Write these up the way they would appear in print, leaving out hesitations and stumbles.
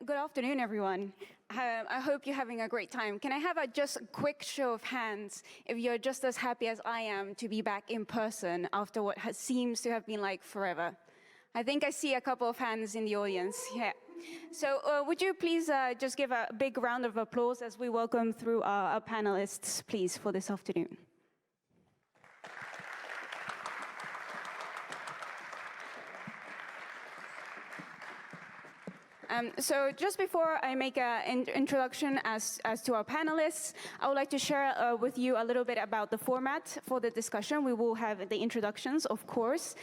Good afternoon, everyone. I hope you're having a great time. Can I have just a quick show of hands if you're just as happy as I am to be back in person after what seems to have been like forever? I think I see a couple of hands in the audience. Yeah. So would you please just give a big round of applause as we welcome through our panelists, please, for this afternoon. So just before I make an introduction as to our panelists, I would like to share with you a little bit about the format for the discussion. We will have the introductions, of course,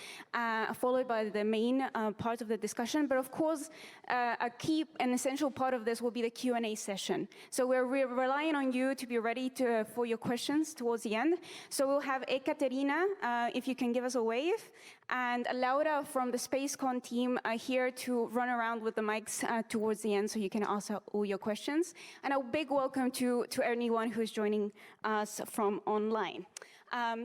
followed by the main part of the discussion. But of course, a key and essential part of this will be the Q&A session. So we're relying on you to be ready for your questions towards the end. So we'll have Ekaterina, if you can give us a wave, and Laura from the SpaceCon team here to run around with the mics towards the end so you can ask all your questions. And a big welcome to anyone who's joining us from online.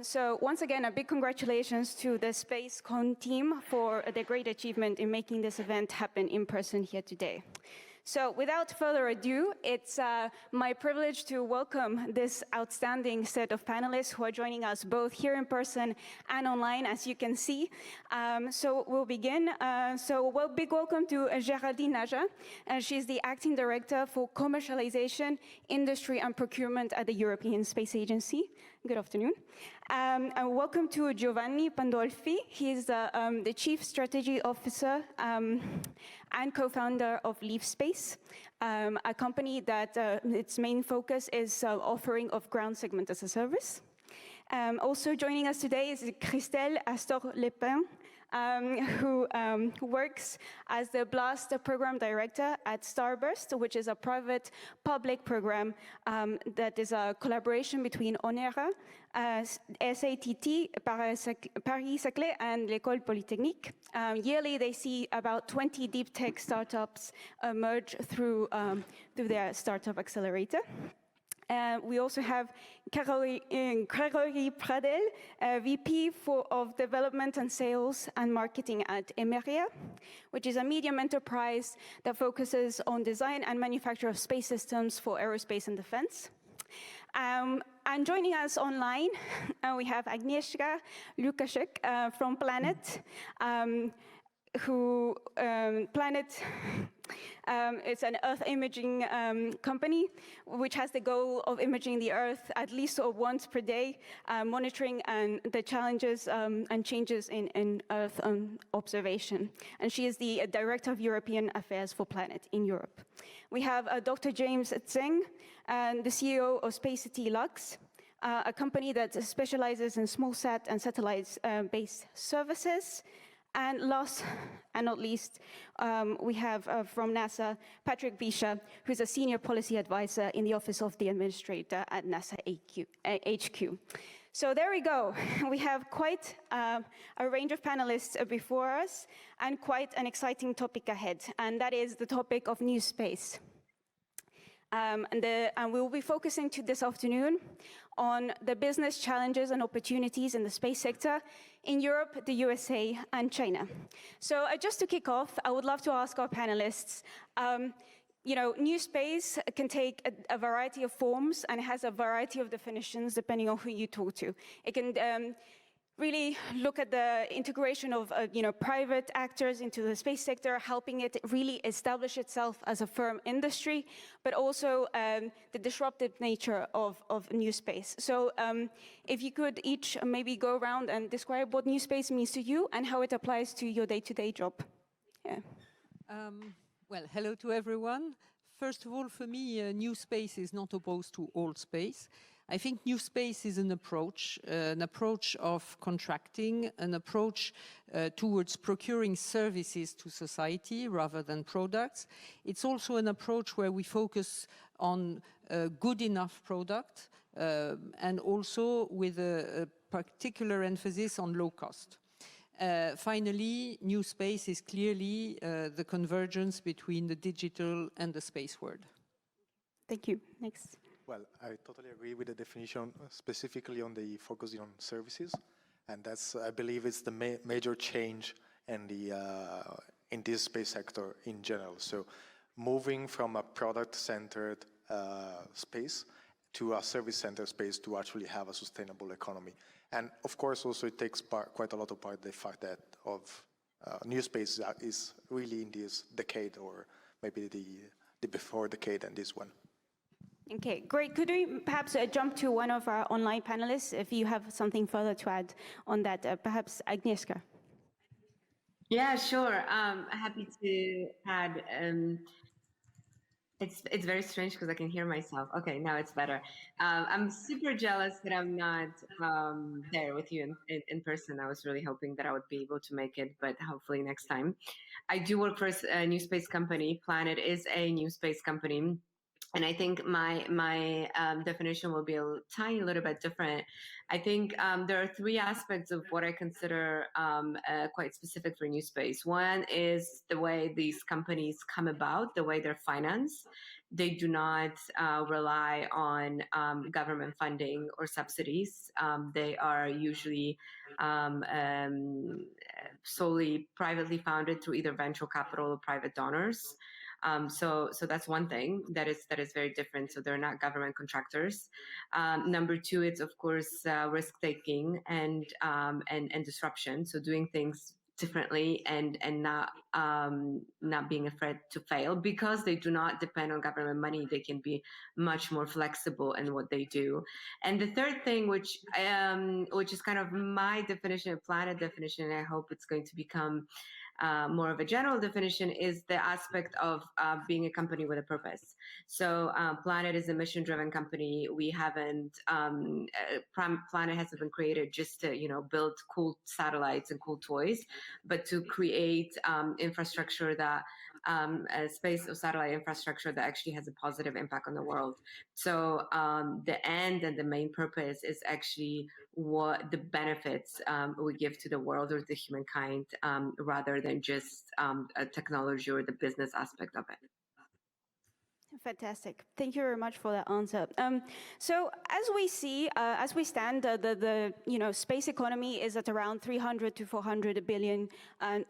So once again, a big congratulations to the SpaceCon team for the great achievement in making this event happen in person here today. So without further ado, it's my privilege to welcome this outstanding set of panelists who are joining us both here in person and online, as you can see. So we'll begin. Big welcome to Géraldine Naja. She's the Acting Director for Commercialization, Industry and Procurement at the European Space Agency. Good afternoon. And welcome to Giovanni Pandolfi. He's the Chief Strategy Officer and co-founder of NewSpace, a company that its main focus is offering of ground segment as a service. Also joining us today is Christelle Astorg-Lepine, who works as the Blast Program Director at Starburst, which is a private-public program that is a collaboration between ONERA, SATT, Paris-Saclay, and l'École Polytechnique. Yearly, they see about 20 deep tech startups emerge through their startup accelerator. We also have Gregory Padels, VP of Development and Sales and Marketing at Emeria, which is a medium enterprise that focuses on design and manufacture of space systems for aerospace and defense. And joining us online, we have Agnieszka Lukaszcik from Planet, Planet is an Earth imaging company which has the goal of imaging the Earth at least once per day, monitoring the challenges and changes in Earth observation. And she is the Director of European Affairs for Planet in Europe. We have Dr. James Zheng, the CEO of SpaceCity Lux, a company that specializes in small sat and satellite-based services. And last and not least, we have from NASA, Patrick Bisha, who's a senior policy advisor in the Office of the Administrator at NASA HQ. So there we go. We have quite a range of panelists before us and quite an exciting topic ahead, and that is the topic of new space. And we will be focusing this afternoon on the business challenges and opportunities in the space sector in Europe, the USA, and China. So just to kick off, I would love to ask our panelists, new space can take a variety of forms and has a variety of definitions depending on who you talk to. It can really look at the integration of private actors into the space sector, helping it really establish itself as a firm industry, but also the disruptive nature of new space. So if you could each maybe go around and describe what new space means to you and how it applies to your day-to-day job. Yeah. Well, hello to everyone. First of all, for me, new space is not opposed to old space. I think new space is an approach of contracting, an approach towards procuring services to society rather than products. It's also an approach where we focus on a good enough product and also with a particular emphasis on low cost. Finally, new space is clearly the convergence between the digital and the space world. Thank you. Next. Well, I totally agree with the definition, specifically on the focusing on services, and that's, I believe, it's the major change in this space sector in general. So moving from a product-centered space to a service-centered space to actually have a sustainable economy. And of course, also it takes quite a lot of part the fact that NewSpace is really in this decade, or maybe the before decade and this one. Okay, great. Could we perhaps jump to one of our online panelists if you have something further to add on that? Perhaps Agnieszka. Yeah, sure. Happy to add. It's very strange because I can hear myself. Okay, now it's better. I'm super jealous that I'm not there with you in person. I was really hoping that I would be able to make it, but hopefully next time. I do work for a new space company. Planet is a new space company. And I think my definition will be a tiny little bit different. I think there are three aspects of what I consider quite specific for NewSpace. One is the way these companies come about, the way they're financed. They do not rely on government funding or subsidies. They are usually solely privately founded through either venture capital or private donors. So that's one thing that is very different. So they're not government contractors. Number two, it's of course risk taking and disruption. So doing things differently and not being afraid to fail because they do not depend on government money. They can be much more flexible in what they do. And the third thing, which is kind of my definition, Planet definition, and I hope it's going to become more of a general definition, is the aspect of being a company with a purpose. So Planet is a mission-driven company. We haven't, Planet hasn't been created just to, build cool satellites and cool toys, but to create infrastructure that, a space of satellite infrastructure that actually has a positive impact on the world. So the end and the main purpose is actually what the benefits we give to the world or to humankind, rather than just a technology or the business aspect of it. Fantastic. Thank you very much for that answer. So as we see, as we stand, the space economy is at around 300 to 400 billion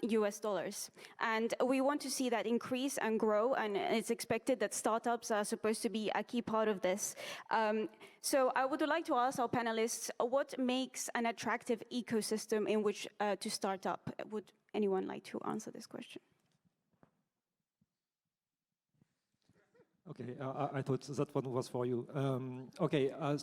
US dollars. And we want to see that increase and grow, and it's expected that startups are supposed to be a key part of this. So I would like to ask our panelists, what makes an attractive ecosystem in which to start up? Would anyone like to answer this question? Okay, I thought that one was for you.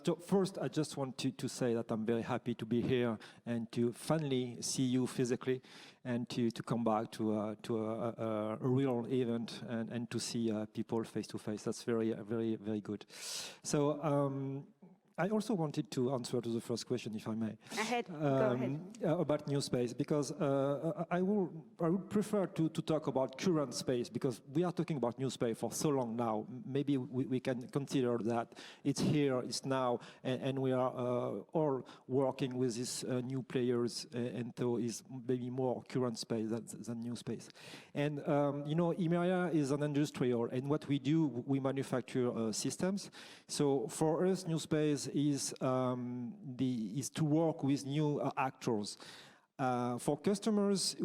So first I just want to say that I'm very happy to be here and to finally see you physically and to come back to a real event and to see people face to face. That's very, very, very good. So I also wanted to answer to the first question, if I may. Go ahead. About NewSpace, because I would prefer to talk about current space, because we are talking about NewSpace for so long now. Maybe we can consider that it's here, it's now, and we are all working with these new players, and so is maybe more current space than NewSpace. And Imeria is an industrial, and what we do, we manufacture systems. So for us, NewSpace is to work with new actors. For customers,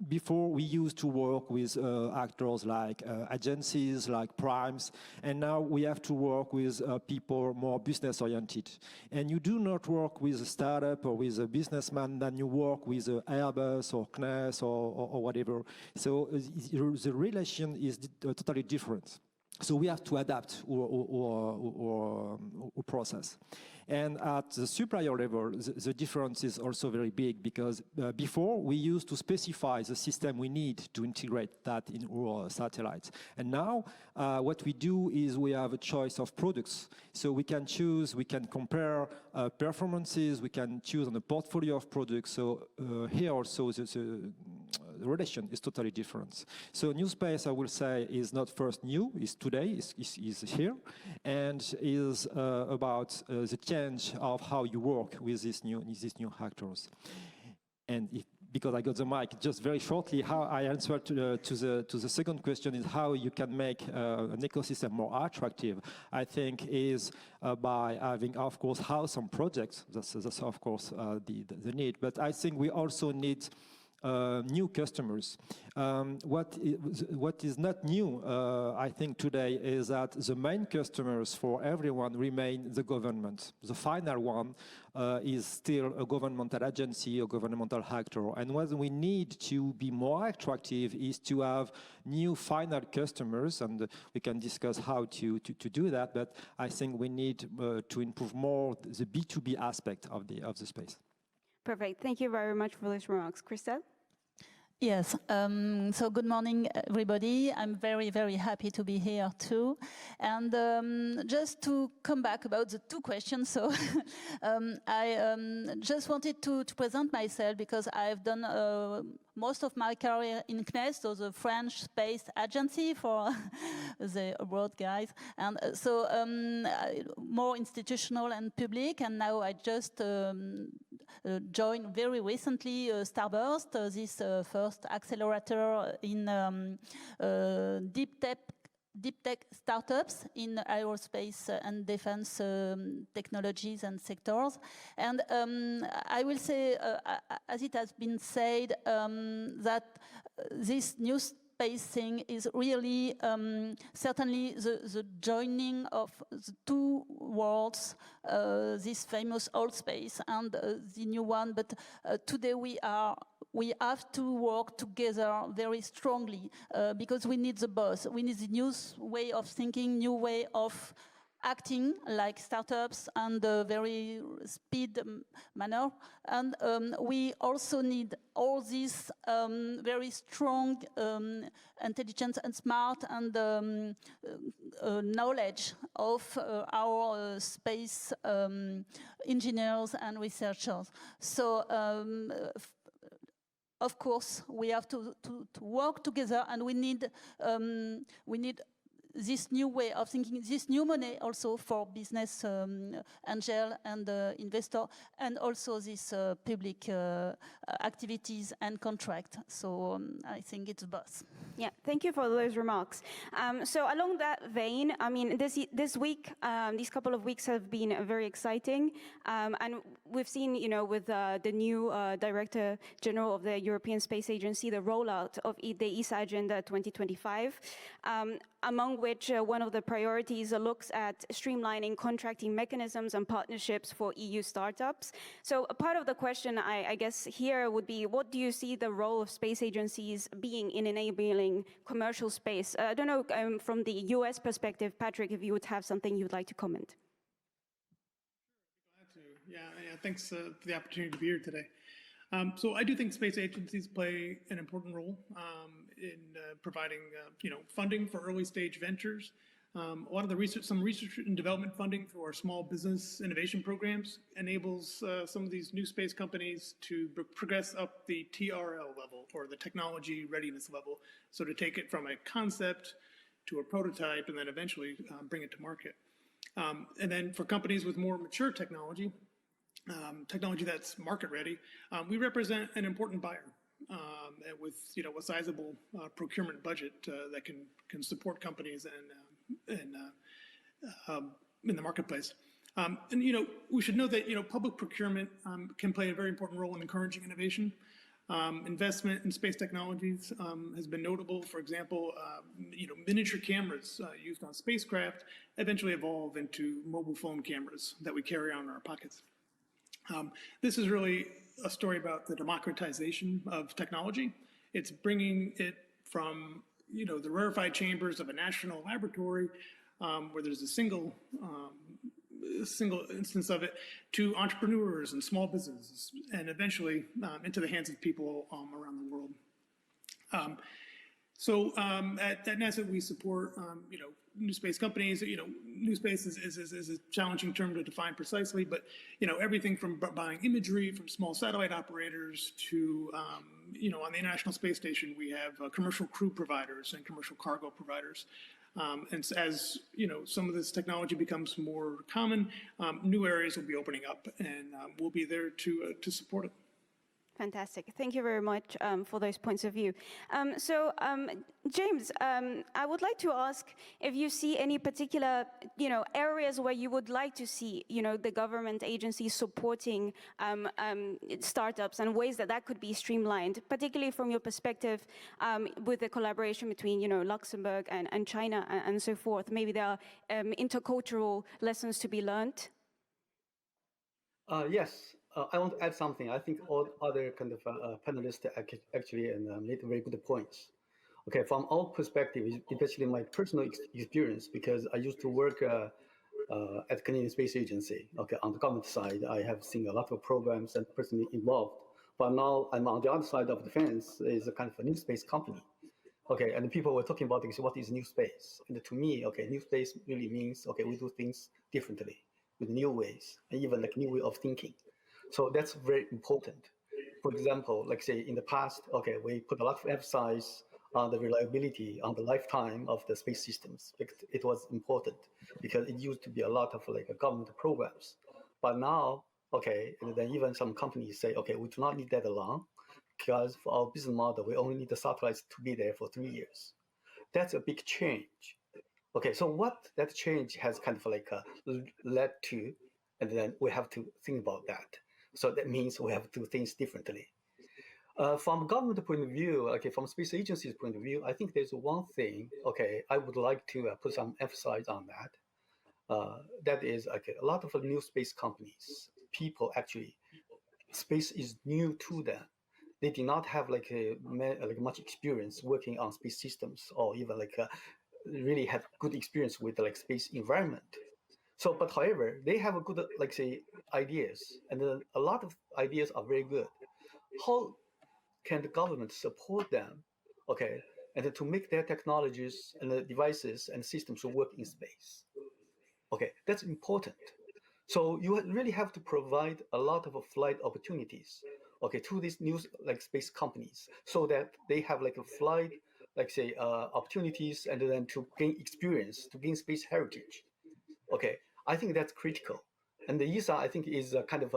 before we used to work with actors like agencies, like primes, and now we have to work with people more business-oriented. And you do not work with a startup or with a businessman than you work with Airbus or CNES or whatever. So the relation is totally different. So we have to adapt our process. And at the supplier level, the difference is also very big, because before we used to specify the system we need to integrate that in our satellites. And now what we do is we have a choice of products. So we can choose, we can compare performances, we can choose on a portfolio of products. So here also the relation is totally different. So NewSpace, I will say, is not first new, is today, is here, and is about the change of how you work with these new actors. And because I got the mic, just very shortly, how I answer to the second question is how you can make an ecosystem more attractive. I think is by having, of course, some projects. That's of course the need. But I think we also need new customers. What is not new, I think, today is that the main customers for everyone remain the government. The final one is still a governmental agency, a governmental actor. And what we need to be more attractive is to have new final customers, and we can discuss how to do that, but I think we need to improve more the B2B aspect of the space. Perfect. Thank you very much for those remarks. Christelle? Yes, so good morning, everybody. I'm very, very happy to be here too. And just to come back about the two questions, so I just wanted to present myself because I've done most of my career in CNES, so the French space agency for the abroad guys. And so more institutional and public, and now I just joined very recently Starburst, this first accelerator in deep tech startups in aerospace and defense technologies and sectors. And I will say, as it has been said, that this new space thing is really certainly the joining of the two worlds, this famous old space and the new one. But today we have to work together very strongly because we need the both. We need the new way of thinking, new way of acting like startups and a very speed manner. And we also need all this very strong intelligence and smart and knowledge of our space engineers and researchers. So of course, we have to work together, and we need this new way of thinking, this new money also for business angel and investor, and also this public activities and contract. So I think it's both. Yeah, thank you for those remarks. So along that vein, I mean, this week, these couple of weeks have been very exciting, and we've seen, you know, with the new Director General of the European Space Agency, the rollout of the ESA Agenda 2025. Among which one of the priorities looks at streamlining contracting mechanisms and partnerships for EU startups. So a part of the question, I guess, here would be, what do you see the role of space agencies being in enabling commercial space? I don't know, from the US perspective, Patrick, if you would have something you'd like to comment. Glad to. Yeah, thanks for the opportunity to be here today. So I do think space agencies play an important role in providing, funding for early stage ventures. A lot of the research, some research and development funding through our small business innovation programs enables some of these new space companies to progress up the TRL level, or the technology readiness level. So to take it from a concept to a prototype and then eventually bring it to market. And then for companies with more mature technology, technology that's market ready, we represent an important buyer with a sizable procurement budget that can support companies and in the marketplace. And we should know that public procurement can play a very important role in encouraging innovation. Investment in space technologies has been notable. For example, miniature cameras used on spacecraft eventually evolve into mobile phone cameras that we carry on in our pockets. This is really a story about the democratization of technology. It's bringing it from the rarefied chambers of a national laboratory where there's a single instance of it, to entrepreneurs and small businesses, and eventually into the hands of people around the world. So at NASA, we support new space companies. New space is a challenging term to define precisely, but everything from buying imagery from small satellite operators to on the International Space Station, we have commercial crew providers and commercial cargo providers. And as some of this technology becomes more common, new areas will be opening up, and we'll be there to support it. Fantastic. Thank you very much for those points of view. James, I would like to ask if you see any particular, areas where you would like to see, the government agencies supporting startups and ways that could be streamlined, particularly from your perspective with the collaboration between, Luxembourg and China and so forth. Maybe there are intercultural lessons to be learned. Yes. I want to add something. I think all other kind of panelists actually made very good points. Okay, from our perspective, especially my personal experience, because I used to work at Canadian Space Agency. Okay, on the government side, I have seen a lot of programs and personally involved. But now I'm on the other side of the fence, is a kind of a new space company. Okay, and people were talking about what is new space, and to me, okay, new space really means we do things differently with new ways and even like new way of thinking. So that's very important. For example, like say in the past, we put a lot of emphasis on the reliability, on the lifetime of the space systems. It was important because it used to be a lot of like government programs. But now, and then even some companies say, we do not need that long because for our business model, we only need the satellites to be there for 3 years. That's a big change. So what that change has kind of like led to, and then we have to think about that. So that means we have to do things differently. From government point of view, from space agency's point of view, I think there's one thing, I would like to put some emphasis on that. That is a lot of new space companies, people actually, space is new to them. They did not have like much experience working on space systems or even really have good experience with space environment. So, but however, they have a good, ideas, and then a lot of ideas are very good. How can the government support them, and then to make their technologies and the devices and systems work in space? That's important. So you really have to provide a lot of flight opportunities, to these new space companies, so that they have a flight, opportunities, and then to gain experience, to gain space heritage. I think that's critical. And the ESA, I think, is kind of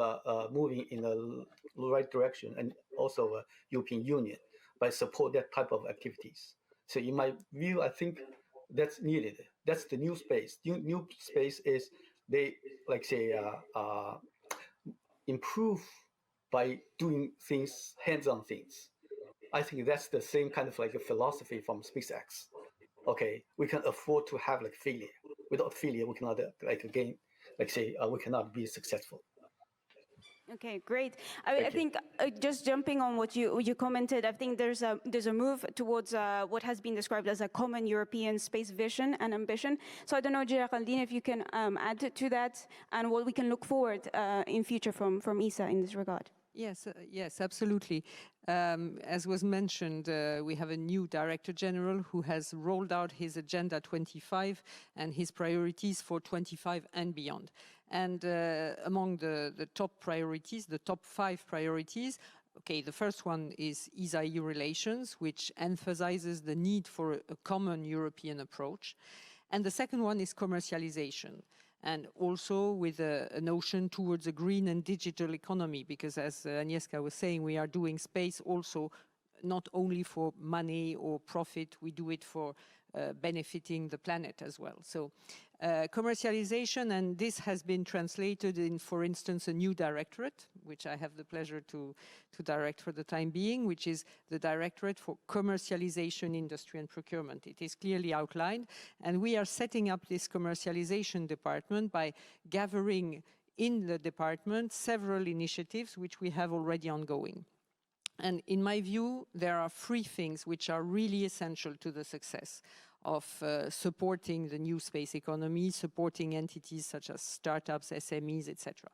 moving in the right direction, and also European Union by support that type of activities. So in my view, I think that's needed. That's the new space. New space is they improve by doing things, hands-on things. I think that's the same kind of a philosophy from SpaceX. We can afford to have failure. Without failure, we cannot gain. We cannot be successful. Okay, great. I think just jumping on what you commented, I think there's a move towards what has been described as a common European space vision and ambition. So I don't know, Géraldine, if you can add to that and what we can look forward in future from ESA in this regard. Yes, yes, absolutely. As was mentioned, we have a new Director General who has rolled out his Agenda 25 and his priorities for 25 and beyond. And among the top priorities, the top 5 priorities, the first one is ESA-EU relations, which emphasizes the need for a common European approach. And the second one is commercialization, and also with a notion towards a green and digital economy, because as Agnieszka was saying, we are doing space also not only for money or profit, we do it for benefiting the planet as well. So commercialization, and this has been translated in, for instance, a new directorate, which I have the pleasure to direct for the time being, which is the Directorate for Commercialization, Industry and Procurement. It is clearly outlined, and we are setting up this commercialization department by gathering in the department several initiatives which we have already ongoing. And in my view, there are 3 things which are really essential to the success of supporting the new space economy, supporting entities such as startups, SMEs, etc.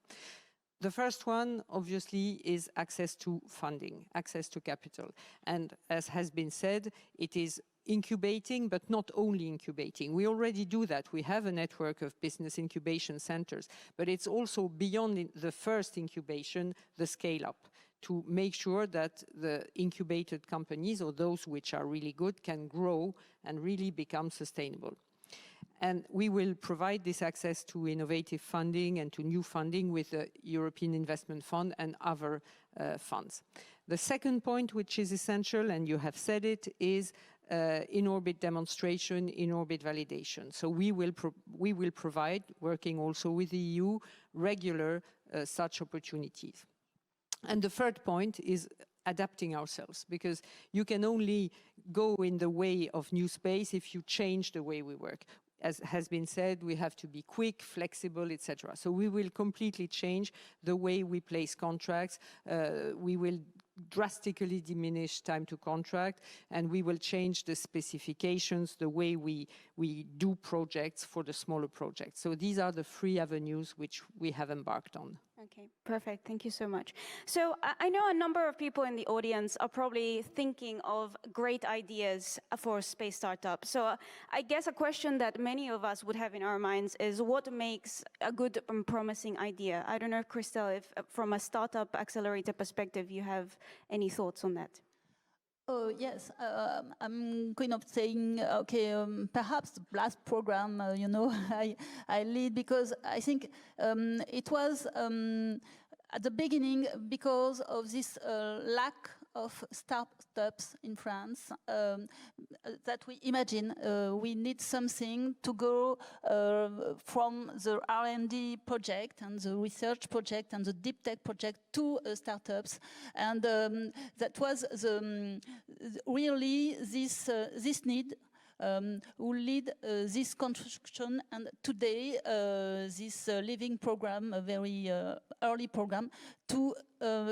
The first one, obviously, is access to funding, access to capital. And as has been said, it is incubating, but not only incubating. We already do that. We have a network of business incubation centers, but it's also beyond the first incubation, the scale-up, to make sure that the incubated companies, or those which are really good, can grow and really become sustainable. And we will provide this access to innovative funding and to new funding with the European Investment Fund and other funds. The second point, which is essential, and you have said it, is in-orbit demonstration, in-orbit validation. So we will provide, working also with the EU, regular such opportunities. And the third point is adapting ourselves, because you can only go in the way of NewSpace if you change the way we work. As has been said, we have to be quick, flexible, etc. So we will completely change the way we place contracts. We will drastically diminish time to contract, and we will change the specifications, the way we do projects for the smaller projects. So these are the 3 avenues which we have embarked on. Okay, perfect. Thank you so much. So I know a number of people in the audience are probably thinking of great ideas for space startups. So I guess a question that many of us would have in our minds is what makes a good and promising idea? I don't know, Christelle, if from a startup accelerator perspective, you have any thoughts on that? Oh, yes. I'm kind of saying, okay, perhaps the last program, you know, I lead because I think it was at the beginning because of this lack of startups in France that we imagine we need something to go from the R&D project and the research project and the deep tech project to startups, and that was really this need will lead this construction, and today this living program, a very early program, to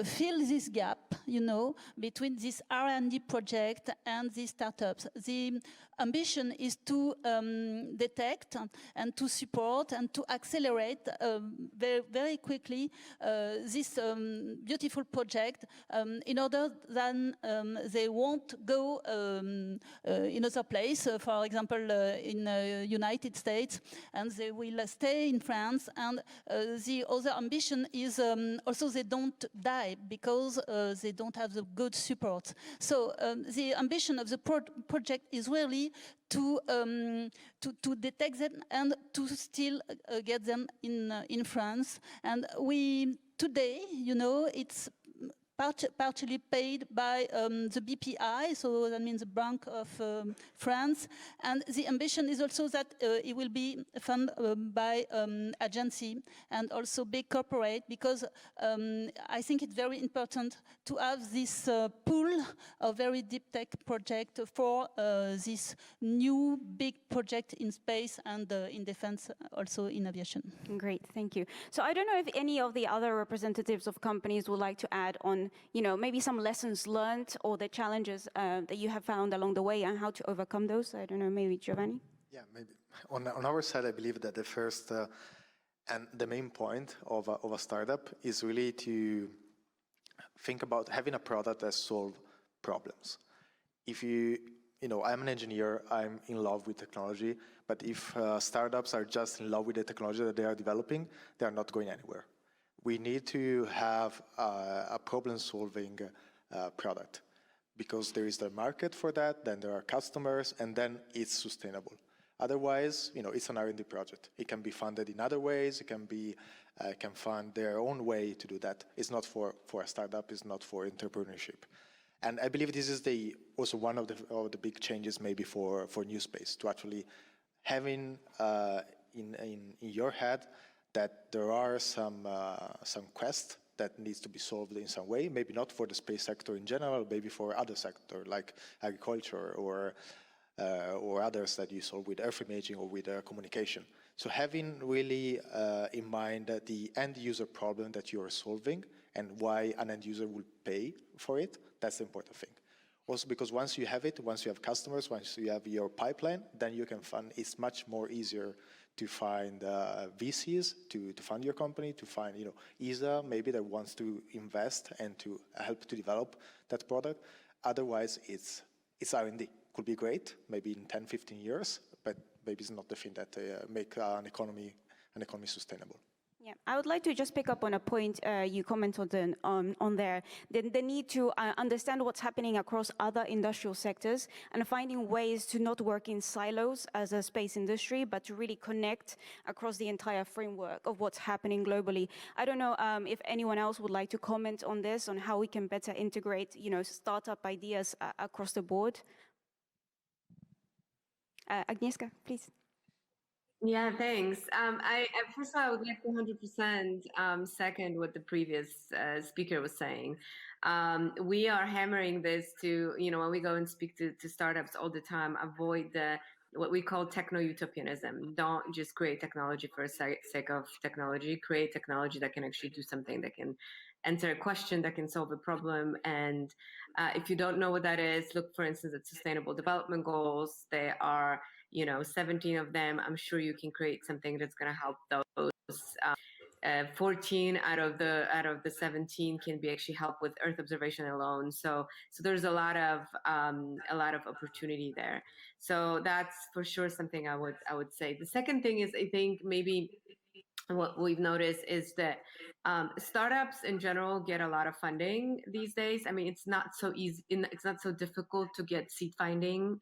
fill this gap, you know, between this R&D project and these startups. The ambition is to detect and to support and to accelerate very, very quickly this beautiful project in order that they won't go in other place, for example, in United States, and they will stay in France. And the other ambition is also they don't die because they don't have the good support. So the ambition of the project is really to detect them and to still get them in France. And we today, you know, it's partially paid by the BPI, so that means the Bank of France, and the ambition is also that it will be funded by agency and also big corporate, because I think it's very important to have this pool of very deep tech project for this new big project in space and in defense, also in aviation. Great, thank you. So I don't know if any of the other representatives of companies would like to add on, you know, maybe some lessons learned or the challenges that you have found along the way and how to overcome those. I don't know, maybe Giovanni? Yeah, maybe. On our side, I believe that the first and the main point of a startup is really to think about having a product that solves problems. If you know, I'm an engineer, I'm in love with technology, but if startups are just in love with the technology that they are developing, they are not going anywhere. We need to have a problem-solving product, because there is the market for that, then there are customers, and then it's sustainable. Otherwise, you know, it's an R&D project. It can be funded in other ways. It can fund their own way to do that. It's not for a startup. It's not for entrepreneurship. And I believe this is also one of the big changes maybe for NewSpace, to actually having in your head that there are some quests that needs to be solved in some way, maybe not for the space sector in general, maybe for other sector like agriculture or others that you solve with earth imaging or with communication. So having really in mind the end user problem that you are solving and why an end user will pay for it, that's the important thing. Also because once you have it, once you have customers, once you have your pipeline, then you can fund, it's much more easier to find VCs to fund your company, to find, you know, ESA maybe that wants to invest and to help to develop that product. Otherwise, it's R&D. Could be great, maybe in 10, 15 years, but maybe it's not the thing that make an economy sustainable. Yeah, I would like to just pick up on a point you commented on there, the need to understand what's happening across other industrial sectors and finding ways to not work in silos as a space industry, but to really connect across the entire framework of what's happening globally. I don't know if anyone else would like to comment on this, on how we can better integrate, startup ideas across the board. Agnieszka, please. Yeah, thanks. First of all, I would like to 100% second what the previous speaker was saying. We are hammering this to, when we go and speak to startups all the time, avoid what we call techno-utopianism. Don't just create technology for the sake of technology. Create technology that can actually do something, that can answer a question, that can solve a problem. And if you don't know what that is, look, for instance, at Sustainable Development Goals. They are 17 of them. I'm sure you can create something that's going to help those. 14 out of the 17 can be actually help with Earth observation alone. So there's a lot of opportunity there. So that's for sure something I would say. The second thing is, I think maybe what we've noticed is that startups in general get a lot of funding these days. I mean, it's not so easy, it's not so difficult to get seed funding.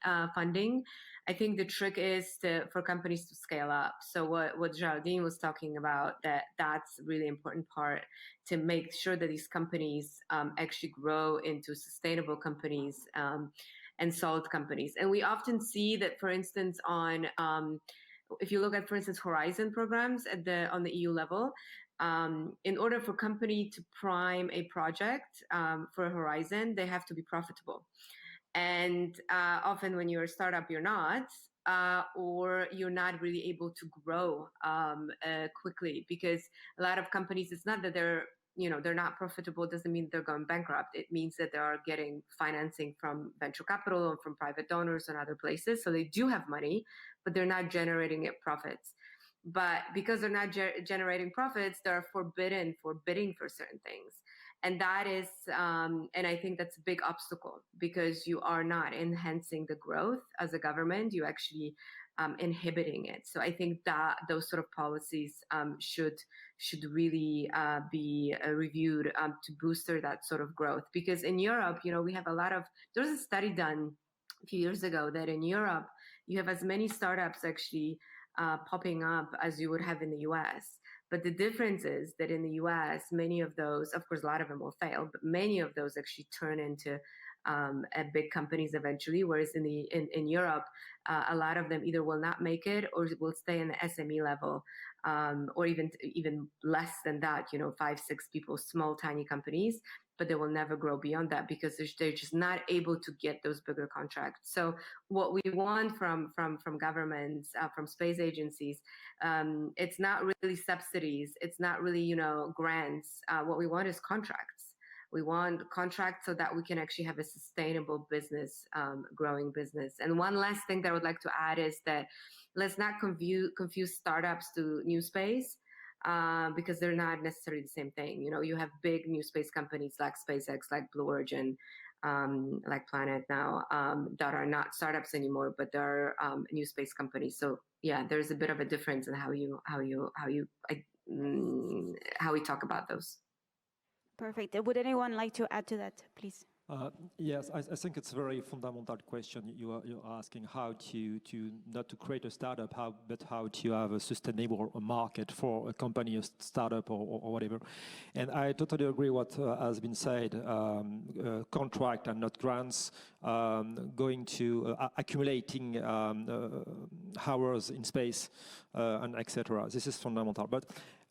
I think the trick is for companies to scale up. So what Géraldine was talking about, that's a really important part, to make sure that these companies actually grow into sustainable companies and solid companies. And we often see that, for instance, if you look at, for instance, Horizon programs on the EU level, in order for a company to prime a project for Horizon, they have to be profitable. And often when you're a startup, you're not, or you're not really able to grow quickly, because a lot of companies, it's not that they're not profitable. It doesn't mean they're going bankrupt. It means that they are getting financing from venture capital and from private donors and other places. So they do have money, but they're not generating profits. But because they're not generating profits, they're forbidden for bidding for certain things. And that is, and I think that's a big obstacle, because you are not enhancing the growth as a government, you actually inhibiting it. So I think that those sort of policies should really be reviewed to booster that sort of growth. Because in Europe, we have there was a study done a few years ago that in Europe, you have as many startups actually popping up as you would have in the US. But the difference is that in the US, many of those, of course, a lot of them will fail, but many of those actually turn into big companies eventually. Whereas in Europe, a lot of them either will not make it or will stay in the SME level, or even less than that, 5, 6 people, small, tiny companies, but they will never grow beyond that because they're just not able to get those bigger contracts. So what we want from governments, from space agencies, it's not really subsidies, it's not really, grants. What we want is contracts. We want contracts so that we can actually have a sustainable business, growing business. And one last thing that I would like to add is that let's not confuse startups to NewSpace, because they're not necessarily the same thing. You have big new space companies like SpaceX, like Blue Origin, like Planet now, that are not startups anymore, but they're new space companies. So yeah, there's a bit of a difference in how we talk about those. Perfect. Would anyone like to add to that, please? Yes, I think it's a very fundamental question you're asking, how to not to create a startup, but how to have a sustainable market for a company, a startup or whatever. And I totally agree what has been said, contract and not grants, going to accumulating hours in space and etc. This is fundamental. But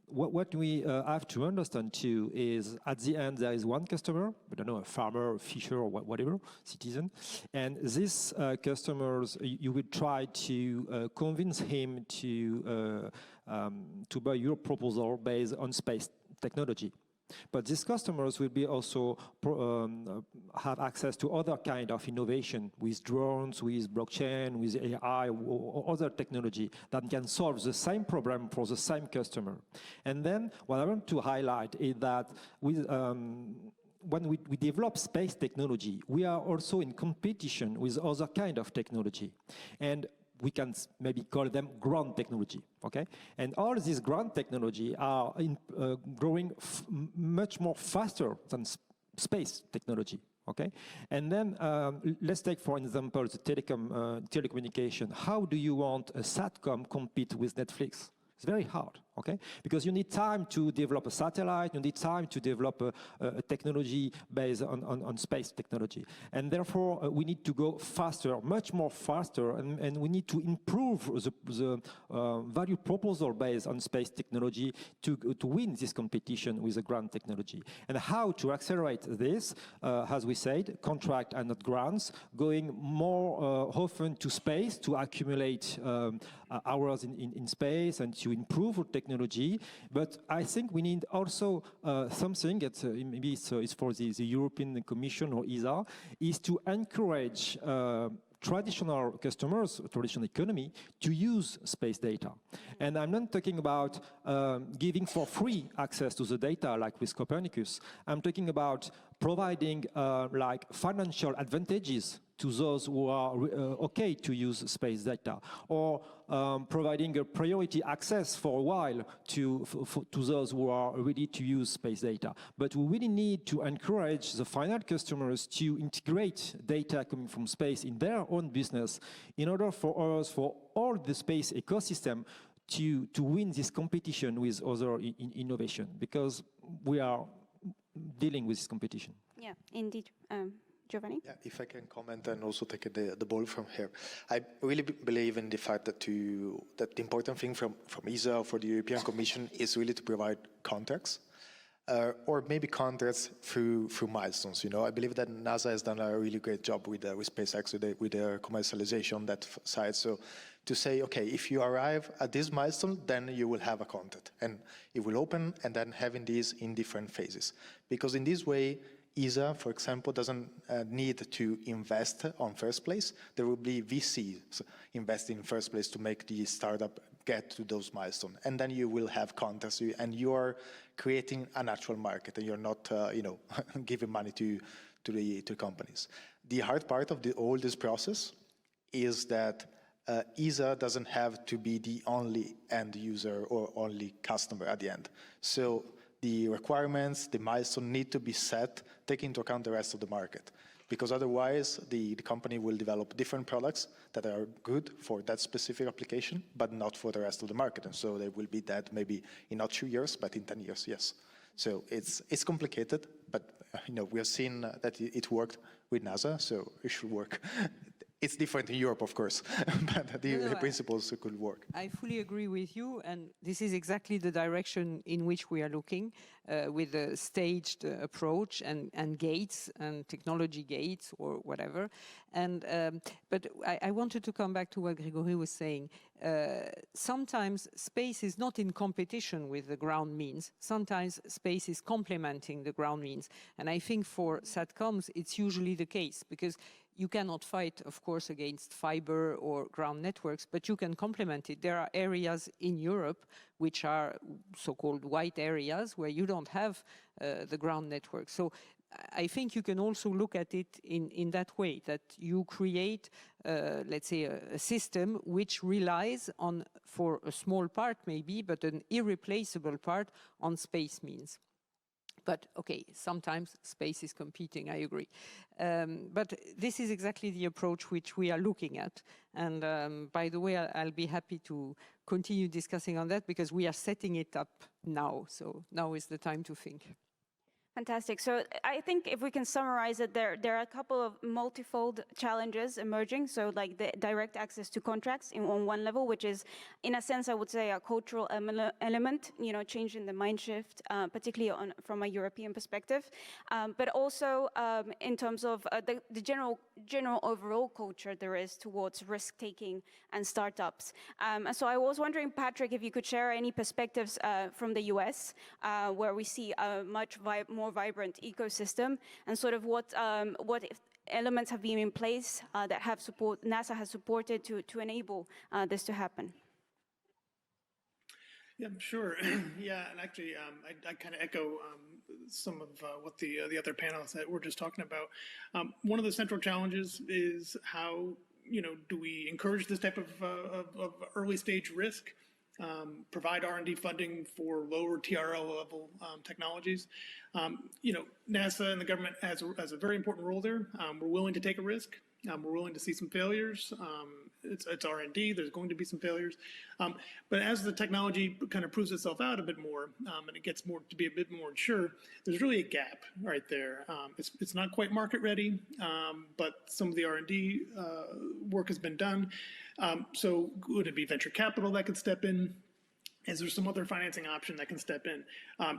what we have to understand too is at the end there is one customer, I don't know, a farmer, a fisher, or whatever, citizen, and these customers, you will try to convince him to buy your proposal based on space technology. But these customers will be also have access to other kind of innovation with drones, with blockchain, with AI, or other technology that can solve the same problem for the same customer. And then what I want to highlight is that when we develop space technology, we are also in competition with other kind of technology. And we can maybe call them ground technology, okay? And all these ground technology are growing much more faster than space technology, okay? And then let's take, for example, the telecommunication. How do you want a SATCOM compete with Netflix? It's very hard, okay? Because you need time to develop a satellite, you need time to develop a technology based on space technology. And therefore, we need to go faster, much more faster, and we need to improve the value proposal based on space technology to win this competition with the ground technology. And how to accelerate this, as we said, contract and not grants, going more often to space to accumulate hours in space and to improve our technology. But I think we need also something that maybe it's for the European Commission or ESA, is to encourage traditional customers, traditional economy, to use space data. And I'm not talking about giving for free access to the data like with Copernicus. I'm talking about providing like financial advantages to those who are okay to use space data, or providing a priority access for a while to those who are ready to use space data. But we really need to encourage the final customers to integrate data coming from space in their own business in order for us, for all the space ecosystem, to win this competition with other innovation, because we are dealing with this competition. Yeah, indeed. Giovanni? Yeah, if I can comment and also take the ball from here. I really believe in the fact that the important thing from ESA for the European Commission is really to provide contracts, or maybe contracts through milestones. You know, I believe that NASA has done a really great job with SpaceX with their commercialization on that side. So to say, okay, if you arrive at this milestone, then you will have a contract, and it will open, and then having these in different phases, because in this way, ESA, for example, doesn't need to invest on first place. There will be VCs investing in first place to make the startup get to those milestones. And then you will have contracts, and you're creating a natural market, and you're not, giving money to the companies. The hard part of all this process is that ESA doesn't have to be the only end user or only customer at the end. So the requirements, the milestones need to be set, taking into account the rest of the market. Because otherwise, the company will develop different products that are good for that specific application, but not for the rest of the market. And so they will be dead maybe in not 2 years, but in 10 years, yes. So it's complicated, but we have seen that it worked with NASA, so it should work. It's different in Europe, of course, but the principles could work. I fully agree with you, and this is exactly the direction in which we are looking, with a staged approach and gates and technology gates or whatever. And but I wanted to come back to what Gregory was saying. Sometimes space is not in competition with the ground means. Sometimes space is complementing the ground means, and I think for SATCOMs it's usually the case, because you cannot fight, of course, against fiber or ground networks, but you can complement it. There are areas in Europe which are so-called white areas where you don't have the ground network. So I think you can also look at it in that way, that you create, let's say, a system which relies on, for a small part maybe, but an irreplaceable part on space means. But okay, sometimes space is competing, I agree. But this is exactly the approach which we are looking at. And by the way, I'll be happy to continue discussing on that, because we are setting it up now. So now is the time to think. Fantastic. So I think if we can summarize it, there are a couple of multifold challenges emerging. So like the direct access to contracts on one level, which is, in a sense, I would say a cultural element, changing the mind shift, particularly from a European perspective, but also in terms of the general overall culture there is towards risk-taking and startups. And so I was wondering, Patrick, if you could share any perspectives from the US, where we see a much more vibrant ecosystem, and sort of what elements have been in place that have NASA has supported to enable this to happen. Yeah, sure. Yeah, and actually, I kind of echo some of what the other panelists that we're just talking about. One of the central challenges is how do we encourage this type of early stage risk? Provide R&D funding for lower TRL level technologies. NASA and the government has a very important role there. We're willing to take a risk. We're willing to see some failures. It's R&D. There's going to be some failures. But as the technology kind of proves itself out a bit more, and it gets to be a bit more mature, there's really a gap right there. It's not quite market ready, but some of the R&D work has been done. So would it be venture capital that could step in? Is there some other financing option that can step in?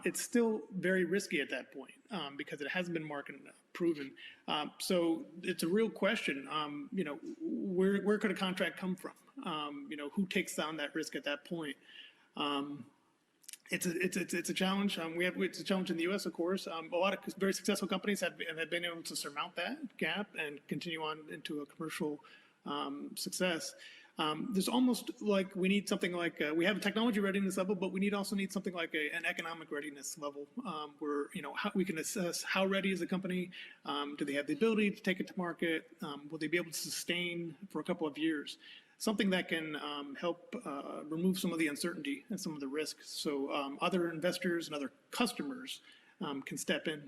It's still very risky at that point because it hasn't been market proven. So it's a real question. Where could a contract come from? Who takes on that risk at that point? It's a challenge. It's a challenge in the U.S. of course. A lot of very successful companies have been able to surmount that gap and continue on into a commercial success. There's almost like we need something like we have a technology readiness level, but we also need something like an economic readiness level where how we can assess how ready is a company, do they have the ability to take it to market, will they be able to sustain for a couple of years, something that can help remove some of the uncertainty and some of the risks, so other investors and other customers can step in.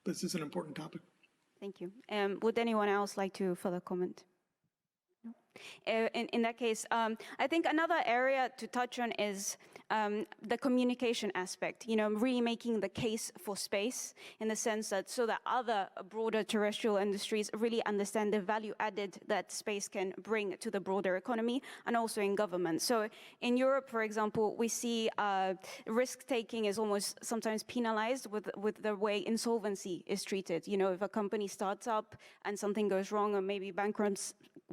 This is an important topic. Thank you. Would anyone else like to further comment? In that case, I think another area to touch on is the communication aspect, really making the case for space in the sense that so that other broader terrestrial industries really understand the value added that space can bring to the broader economy and also in government. So in Europe, for example, we see risk-taking is almost sometimes penalized with the way insolvency is treated. If a company starts up and something goes wrong or maybe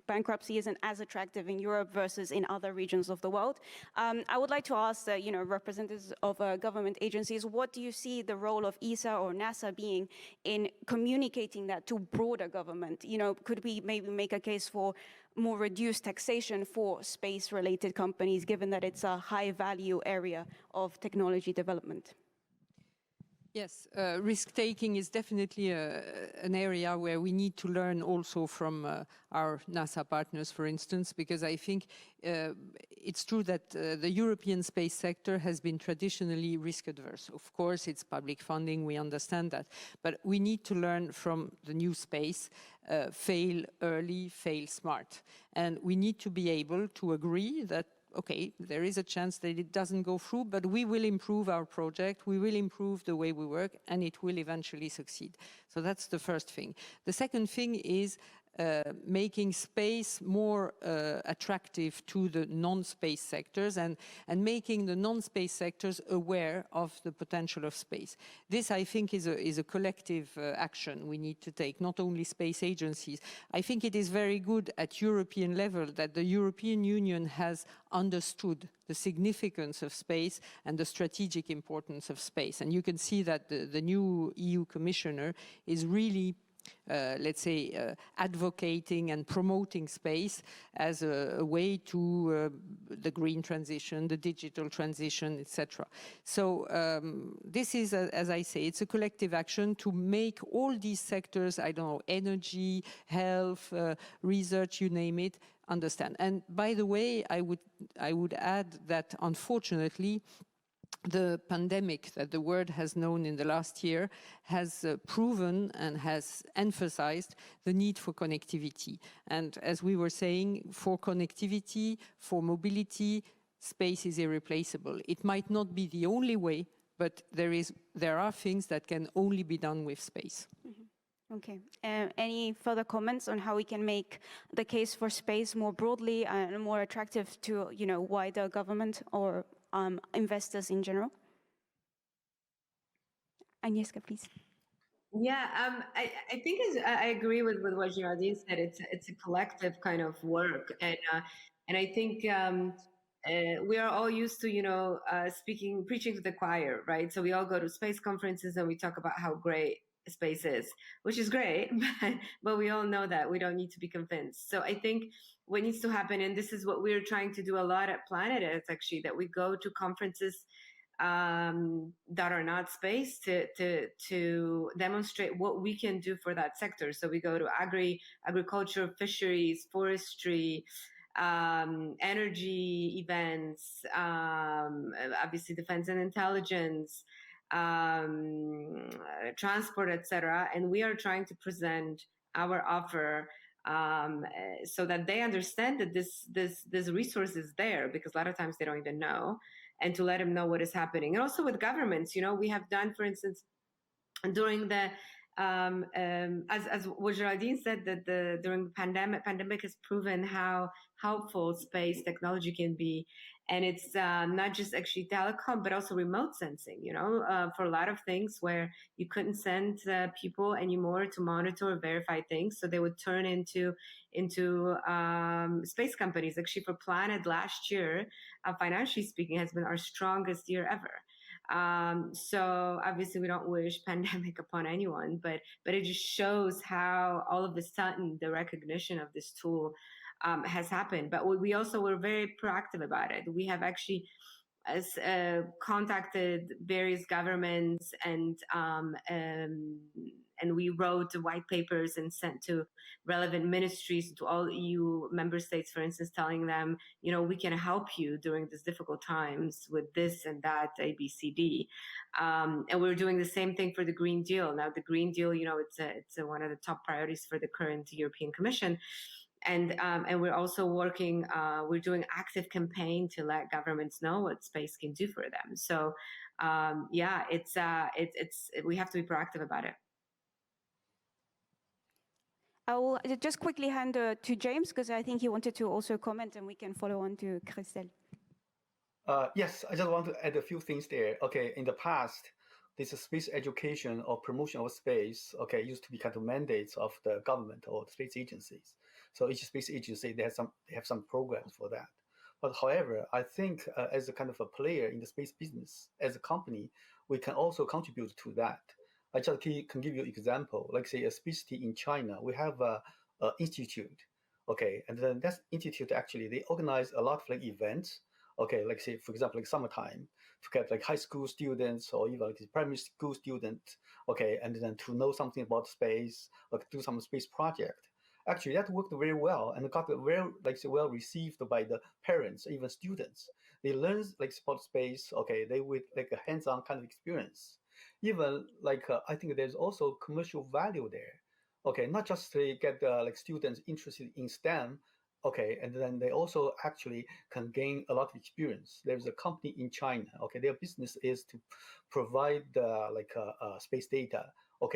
bankruptcy isn't as attractive in Europe versus in other regions of the world. I would like to ask the representatives of government agencies, what do you see the role of ESA or NASA being in communicating that to broader government? Could we maybe make a case for more reduced taxation for space-related companies, given that it's a high-value area of technology development? Yes, risk-taking is definitely an area where we need to learn also from our NASA partners, for instance, because I think it's true that the European space sector has been traditionally risk-adverse. Of course, it's public funding, we understand that, but we need to learn from the new space, fail early, fail smart. And we need to be able to agree that okay, there is a chance that it doesn't go through, but we will improve our project, we will improve the way we work, and it will eventually succeed. So that's the first thing. The second thing is making space more attractive to the non-space sectors and making the non-space sectors aware of the potential of space. This, I think, is a collective action we need to take, not only space agencies. I think it is very good at European level that the European Union has understood the significance of space and the strategic importance of space. And you can see that the new EU Commissioner is really let's say, advocating and promoting space as a way to the green transition, the digital transition, etc. So this is, as I say, it's a collective action to make all these sectors, I don't know, energy, health, research, you name it, understand. And by the way, I would add that unfortunately, the pandemic that the world has known in the last year has proven and has emphasized the need for connectivity. And as we were saying, for connectivity, for mobility, space is irreplaceable. It might not be the only way, but there are things that can only be done with space. Mm-hmm. Okay. Any further comments on how we can make the case for space more broadly and more attractive to, wider government or investors in general? Agnieszka, please. Yeah, I think I agree with what Géraldine said. It's a collective kind of work, and I think we are all used to preaching to the choir, right? So we all go to space conferences and we talk about how great space is, which is great, but we all know that we don't need to be convinced. So I think what needs to happen, and this is what we're trying to do a lot at Planet, is actually that we go to conferences that are not space to demonstrate what we can do for that sector. So we go to agriculture, fisheries, forestry, energy events, obviously defense and intelligence, transport, etc. And we are trying to present our offer so that they understand that this resource is there, because a lot of times they don't even know, and to let them know what is happening. And also with governments, we have done, for instance, during the as what Géraldine said, that during the pandemic has proven how helpful space technology can be. And it's not just actually telecom, but also remote sensing, for a lot of things where you couldn't send people anymore to monitor or verify things. So they would turn into space companies. Actually, for Planet last year, financially speaking, has been our strongest year ever. So obviously we don't wish pandemic upon anyone, but it just shows how all of a sudden the recognition of this tool has happened. But we also were very proactive about it. We have actually contacted various governments and we wrote white papers and sent to relevant ministries, to all EU member states, for instance, telling them, we can help you during these difficult times with this and that, A, B, C, D. And we're doing the same thing for the Green Deal. Now, the Green Deal, it's one of the top priorities for the current European Commission. And we're also working, we're doing active campaign to let governments know what space can do for them. So yeah, we have to be proactive about it. I will just quickly hand to James, because I think he wanted to also comment, and we can follow on to Christelle. Yes, I just want to add a few things there. Okay, in the past, this space education or promotion of space, used to be kind of mandates of the government or the space agencies. So each space agency, they have some programs for that. But however, I think as a kind of a player in the space business, as a company, we can also contribute to that. I just can give you an example. Like say a space city in China, we have a institute, and then that institute actually, they organize a lot of events, like say, for example, like summertime, to get like high school students or even like primary school students, and then to know something about space or do some space project. Actually, that worked very well and got very well received by the parents, even students. They learn about space, they with like a hands-on kind of experience. Even I think there's also commercial value there. Not just to get students interested in STEM, and then they also actually can gain a lot of experience. There's a company in China, their business is to provide space data,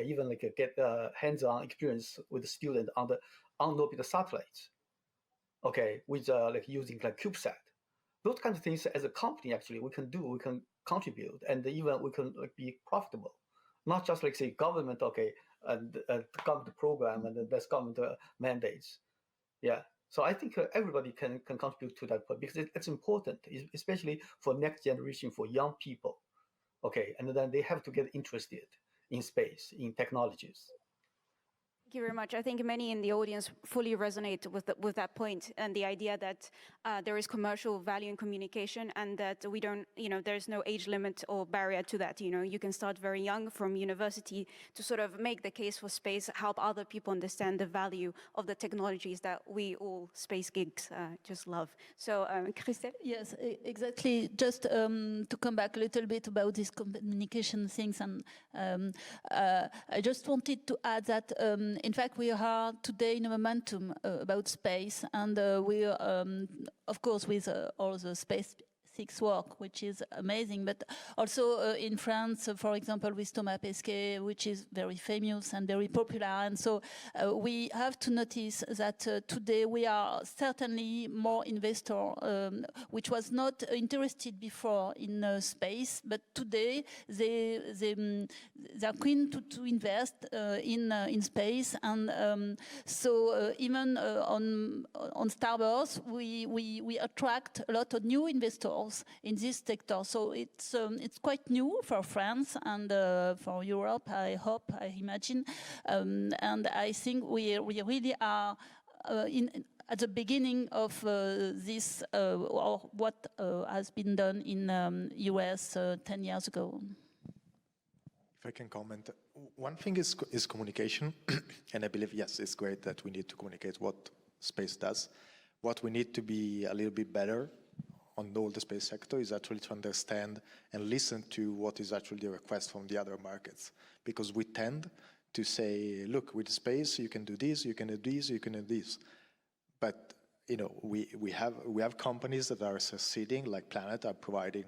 even get hands-on experience with the student on the on-orbit satellites, with using CubeSat. Those kinds of things as a company actually we can do, we can contribute, and even we can be profitable. Not just say government, and government program and that's government mandates. Yeah. So I think everybody can contribute to that because it's important, especially for next generation, for young people. And then they have to get interested in space, in technologies. Thank you very much. I think many in the audience fully resonate with that point, and the idea that there is commercial value in communication, and that we don't, there's no age limit or barrier to that. You can start very young from university to sort of make the case for space, help other people understand the value of the technologies that we all space geeks just love. So, Christelle? Yes, exactly. Just to come back a little bit about these communication things, and I just wanted to add that in fact, we are today in a momentum about space, and we are, of course, with all the SpaceX work, which is amazing, but also in France, for example, with Thomas Pesquet, which is very famous and very popular. And so we have to notice that today we are certainly more investor, which was not interested before in space, but today they're keen to invest in space. And so even on Star Wars, we attract a lot of new investors in this sector. So it's quite new for France and for Europe, I hope, I imagine. And I think we really are at the beginning of this, or what has been done in US 10 years ago. If I can comment, one thing is communication, and I believe, yes, it's great that we need to communicate what space does. What we need to be a little bit better on all the space sector is actually to understand and listen to what is actually the request from the other markets. Because we tend to say, look, with space, you can do this, you can do this, you can do this. But you know, we have companies that are succeeding, like Planet, are providing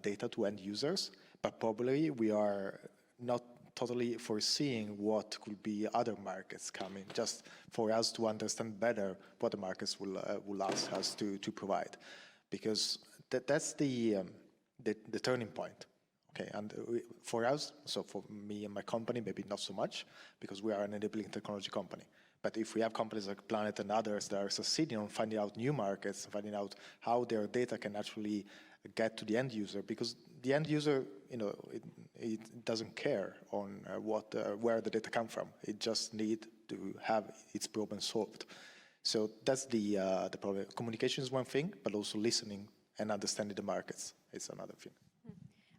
data to end users, but probably we are not totally foreseeing what could be other markets coming, just for us to understand better what the markets will ask us to provide. Because that's the turning point. Okay, and for us, so for me and my company, maybe not so much, because we are an enabling technology company. But if we have companies like Planet and others that are succeeding on finding out new markets, finding out how their data can actually get to the end user, because the end user, you know, it doesn't care on where the data come from. It just need to have its problem solved. So that's the problem. Communication is one thing, but also listening and understanding the markets is another thing.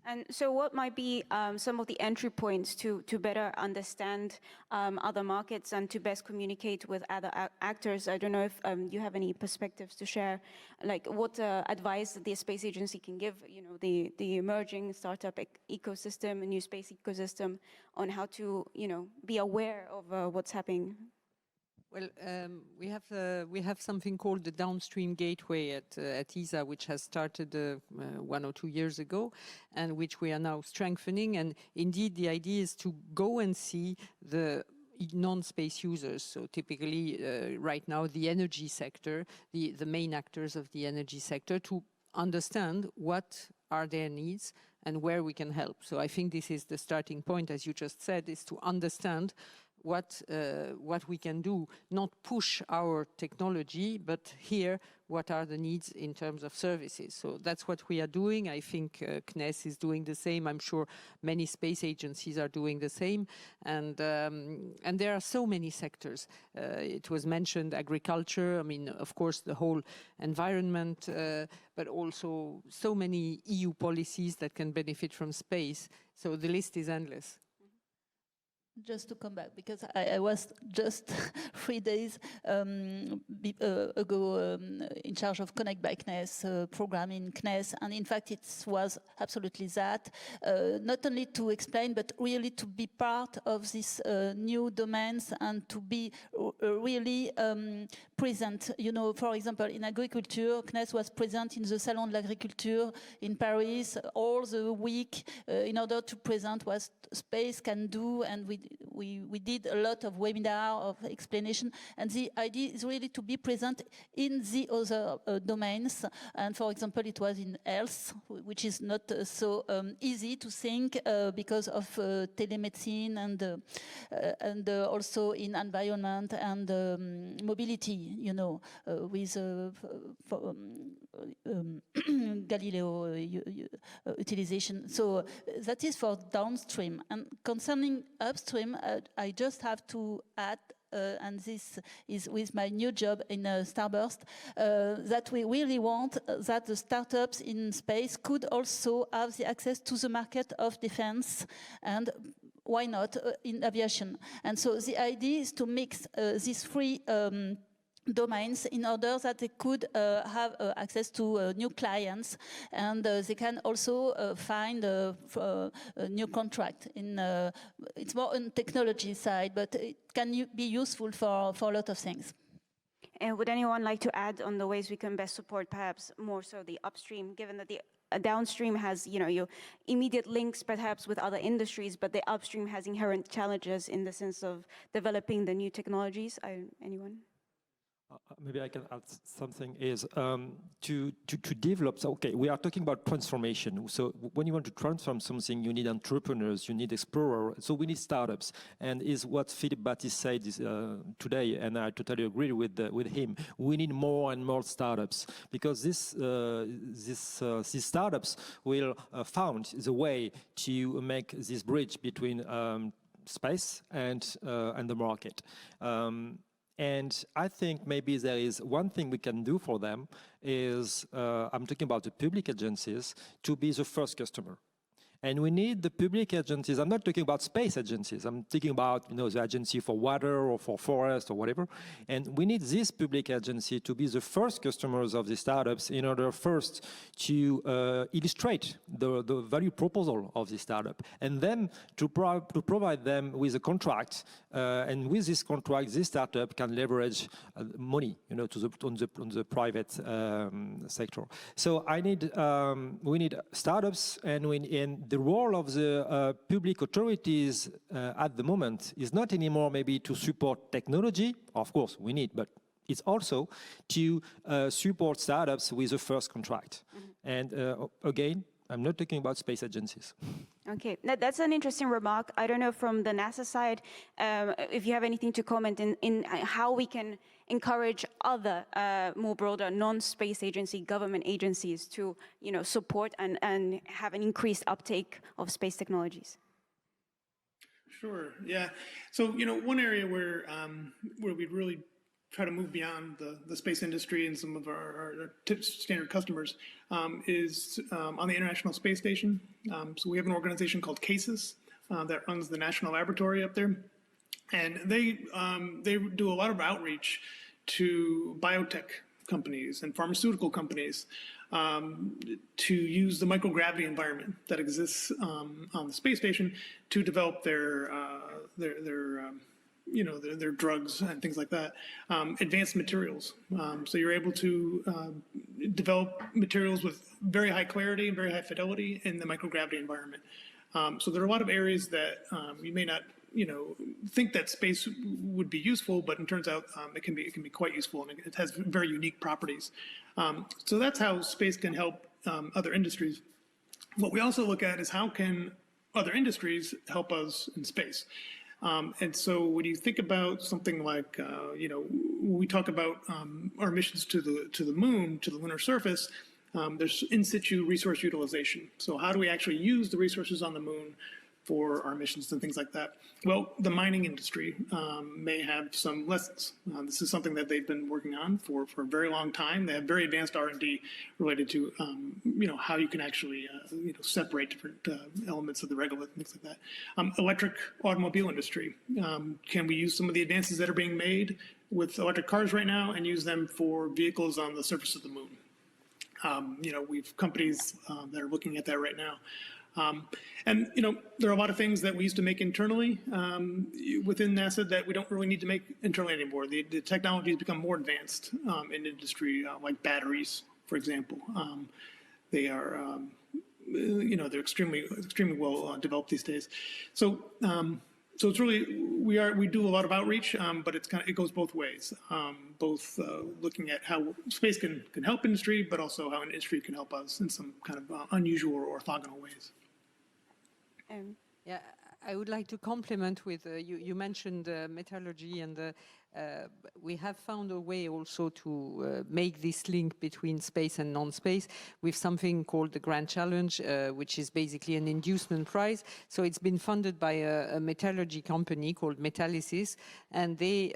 And so what might be some of the entry points to better understand other markets and to best communicate with other actors? I don't know if you have any perspectives to share, like what advice the space agency can give, you know, the emerging startup ecosystem, a new space ecosystem, on how to, you know, be aware of what's happening. Well, we have something called the downstream gateway at ESA, which has started 1 or 2 years ago, and which we are now strengthening. And indeed, the idea is to go and see the non-space users. So typically, right now, the energy sector, the main actors of the energy sector, to understand what are their needs and where we can help. So I think this is the starting point, as you just said, is to understand what we can do, not push our technology, but hear what are the needs in terms of services. So that's what we are doing. I think CNES is doing the same. I'm sure many space agencies are doing the same. And there are so many sectors. It was mentioned agriculture. I mean, of course, the whole environment, but also so many EU policies that can benefit from space. So the list is endless. Just to come back, because I was just 3 days ago in charge of Connect by CNES program in CNES, and in fact it was absolutely that, not only to explain, but really to be part of these new domains and to be really present. You know, for example, in agriculture, CNES was present in the Salon de l'Agriculture in Paris all the week in order to present what space can do, and we did a lot of webinar of explanation, and the idea is really to be present in the other domains. And for example, it was in health, which is not so easy to think because of telemedicine and also in environment and mobility, you know, with Galileo utilization. So that is for downstream. And concerning upstream, I just have to add, and this is with my new job in Starburst, that we really want that the startups in space could also have the access to the market of defense, and why not in aviation. And so the idea is to mix these three domains in order that they could have access to new clients, and they can also find a new contract. It's more on technology side, but it can be useful for a lot of things. And would anyone like to add on the ways we can best support perhaps more so the upstream, given that the downstream has, you know, your immediate links perhaps with other industries, but the upstream has inherent challenges in the sense of developing the new technologies? Anyone? Maybe I can add something, is to develop. So, okay, we are talking about transformation. So when you want to transform something, you need entrepreneurs, you need explorers. So we need startups, and is what Philippe Baptiste said today, and I totally agree with him. We need more and more startups, because these startups will found the way to make this bridge between space and the market. And I think maybe there is one thing we can do for them is, I'm talking about the public agencies, to be the first customer. And we need the public agencies. I'm not talking about space agencies. I'm talking about, the agency for water or for forest or whatever. And we need this public agency to be the first customers of the startups in order first to illustrate the value proposal of the startup, and then to provide them with a contract. And with this contract, this startup can leverage money, on the private sector. So we need startups, and the role of the public authorities at the moment is not anymore maybe to support technology. Of course, we need, but it's also to support startups with a first contract. And again, I'm not talking about space agencies. Okay, that's an interesting remark. I don't know from the NASA side if you have anything to comment in how we can encourage other more broader non-space agency government agencies to support and have an increased uptake of space technologies. Sure. Yeah. So one area where we really try to move beyond the space industry and some of our standard customers is on the International Space Station. So we have an organization called CASIS that runs the National Laboratory up there. And they do a lot of outreach to biotech companies and pharmaceutical companies to use the microgravity environment that exists on the space station to develop their drugs and things like that, advanced materials. So you're able to develop materials with very high clarity and very high fidelity in the microgravity environment. So there are a lot of areas that you may not, think that space would be useful, but it turns out it can be quite useful, and it has very unique properties. So that's how space can help other industries. What we also look at is how can other industries help us in space. And so when you think about something like, when we talk about our missions to the moon, to the lunar surface, there's in situ resource utilization. So how do we actually use the resources on the moon for our missions and things like that? Well, the mining industry may have some lessons. This is something that they've been working on for a very long time. They have very advanced R&D related to, how you can actually, separate different elements of the regolith and things like that. Electric automobile industry. Can we use some of the advances that are being made with electric cars right now and use them for vehicles on the surface of the moon? We've companies that are looking at that right now. And there are a lot of things that we used to make internally within NASA that we don't really need to make internally anymore. The technology has become more advanced in industry, like batteries, for example. They are, they're extremely well developed these days. So it's really we do a lot of outreach, but it goes both ways. Both looking at how space can help industry, but also how industry can help us in some kind of unusual or orthogonal ways. Yeah, I would like to complement with you mentioned metallurgy, and we have found a way also to make this link between space and non-space with something called the Grand Challenge, which is basically an inducement prize. So it's been funded by a metallurgy company called Metallysis, and they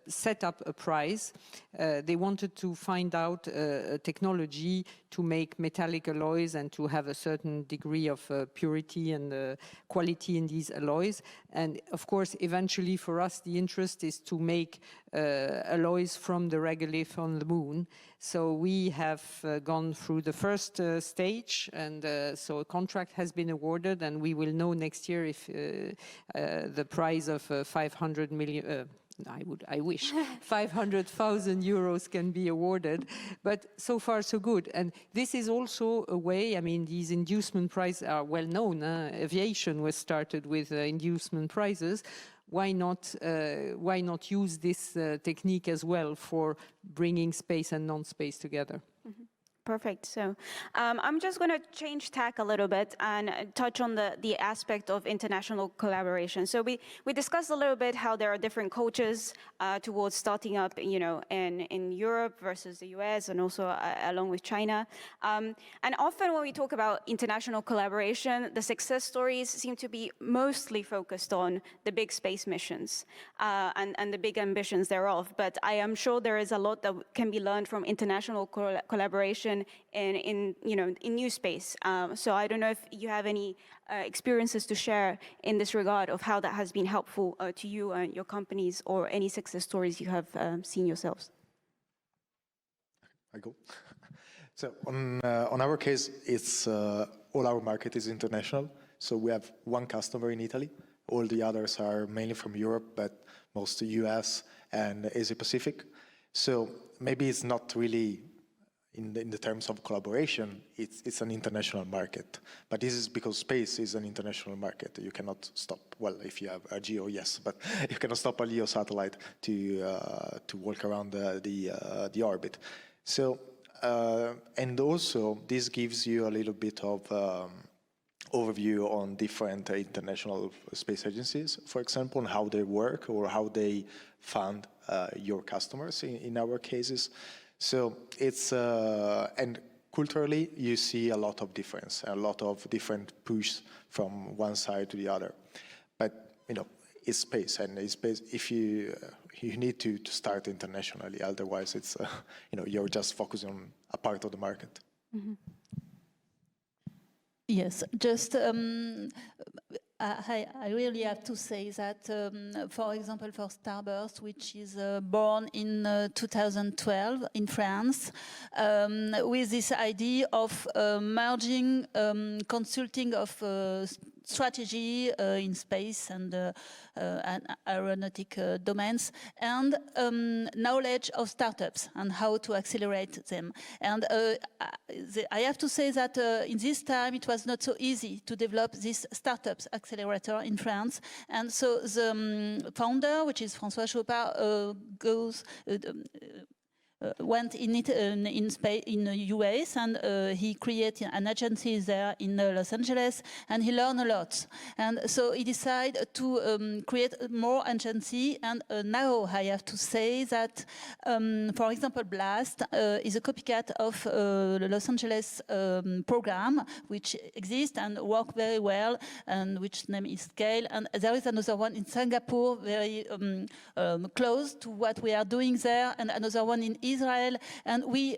set up a prize. They wanted to find out a technology to make metallic alloys and to have a certain degree of purity and quality in these alloys. And of course, eventually for us, the interest is to make alloys from the regolith on the moon. So we have gone through the first stage, and so a contract has been awarded, and we will know next year if the prize of 500 million, I wish 500,000 euros can be awarded, but so far so good. And this is also a way, I mean, these inducement prizes are well known. Aviation was started with inducement prizes. Why not use this technique as well for bringing space and non-space together? Perfect. So I'm just going to change tack a little bit and touch on the aspect of international collaboration. So we discussed a little bit how there are different cultures towards starting up, in Europe versus the US and also along with China. And often when we talk about international collaboration, the success stories seem to be mostly focused on the big space missions and the big ambitions thereof. But I am sure there is a lot that can be learned from international collaboration in NewSpace. So I don't know if you have any experiences to share in this regard of how that has been helpful to you and your companies, or any success stories you have seen yourselves. I go. So on our case, it's all our market is international. So we have one customer in Italy. All the others are mainly from Europe, but most US and Asia Pacific. So maybe it's not really in the terms of collaboration, it's an international market. But this is because space is an international market. You cannot stop, well, if you have a GEO, yes, but you cannot stop a LEO satellite to walk around the orbit. So, and also this gives you a little bit of overview on different international space agencies, for example, and how they work or how they fund your customers in our cases. So it's, and culturally, you see a lot of difference, a lot of different push from one side to the other. But, it's space, and it's space, if you need to start internationally, otherwise it's, you're just focusing on a part of the market. Mm-hmm. Yes, just I really have to say that, for example, for Starburst, which is born in 2012 in France, with this idea of merging consulting of strategy in space and aeronautic domains, and knowledge of startups and how to accelerate them. And I have to say that in this time it was not so easy to develop this startups accelerator in France. And so the founder, which is François Chopard, went in the US, and he created an agency there in Los Angeles, and he learned a lot. And so he decided to create more agency. And now I have to say that, for example, BLAST is a copycat of the Los Angeles program, which exists and work very well, and which name is Scale. And there is another one in Singapore, very close to what we are doing there, and another one in Israel, and we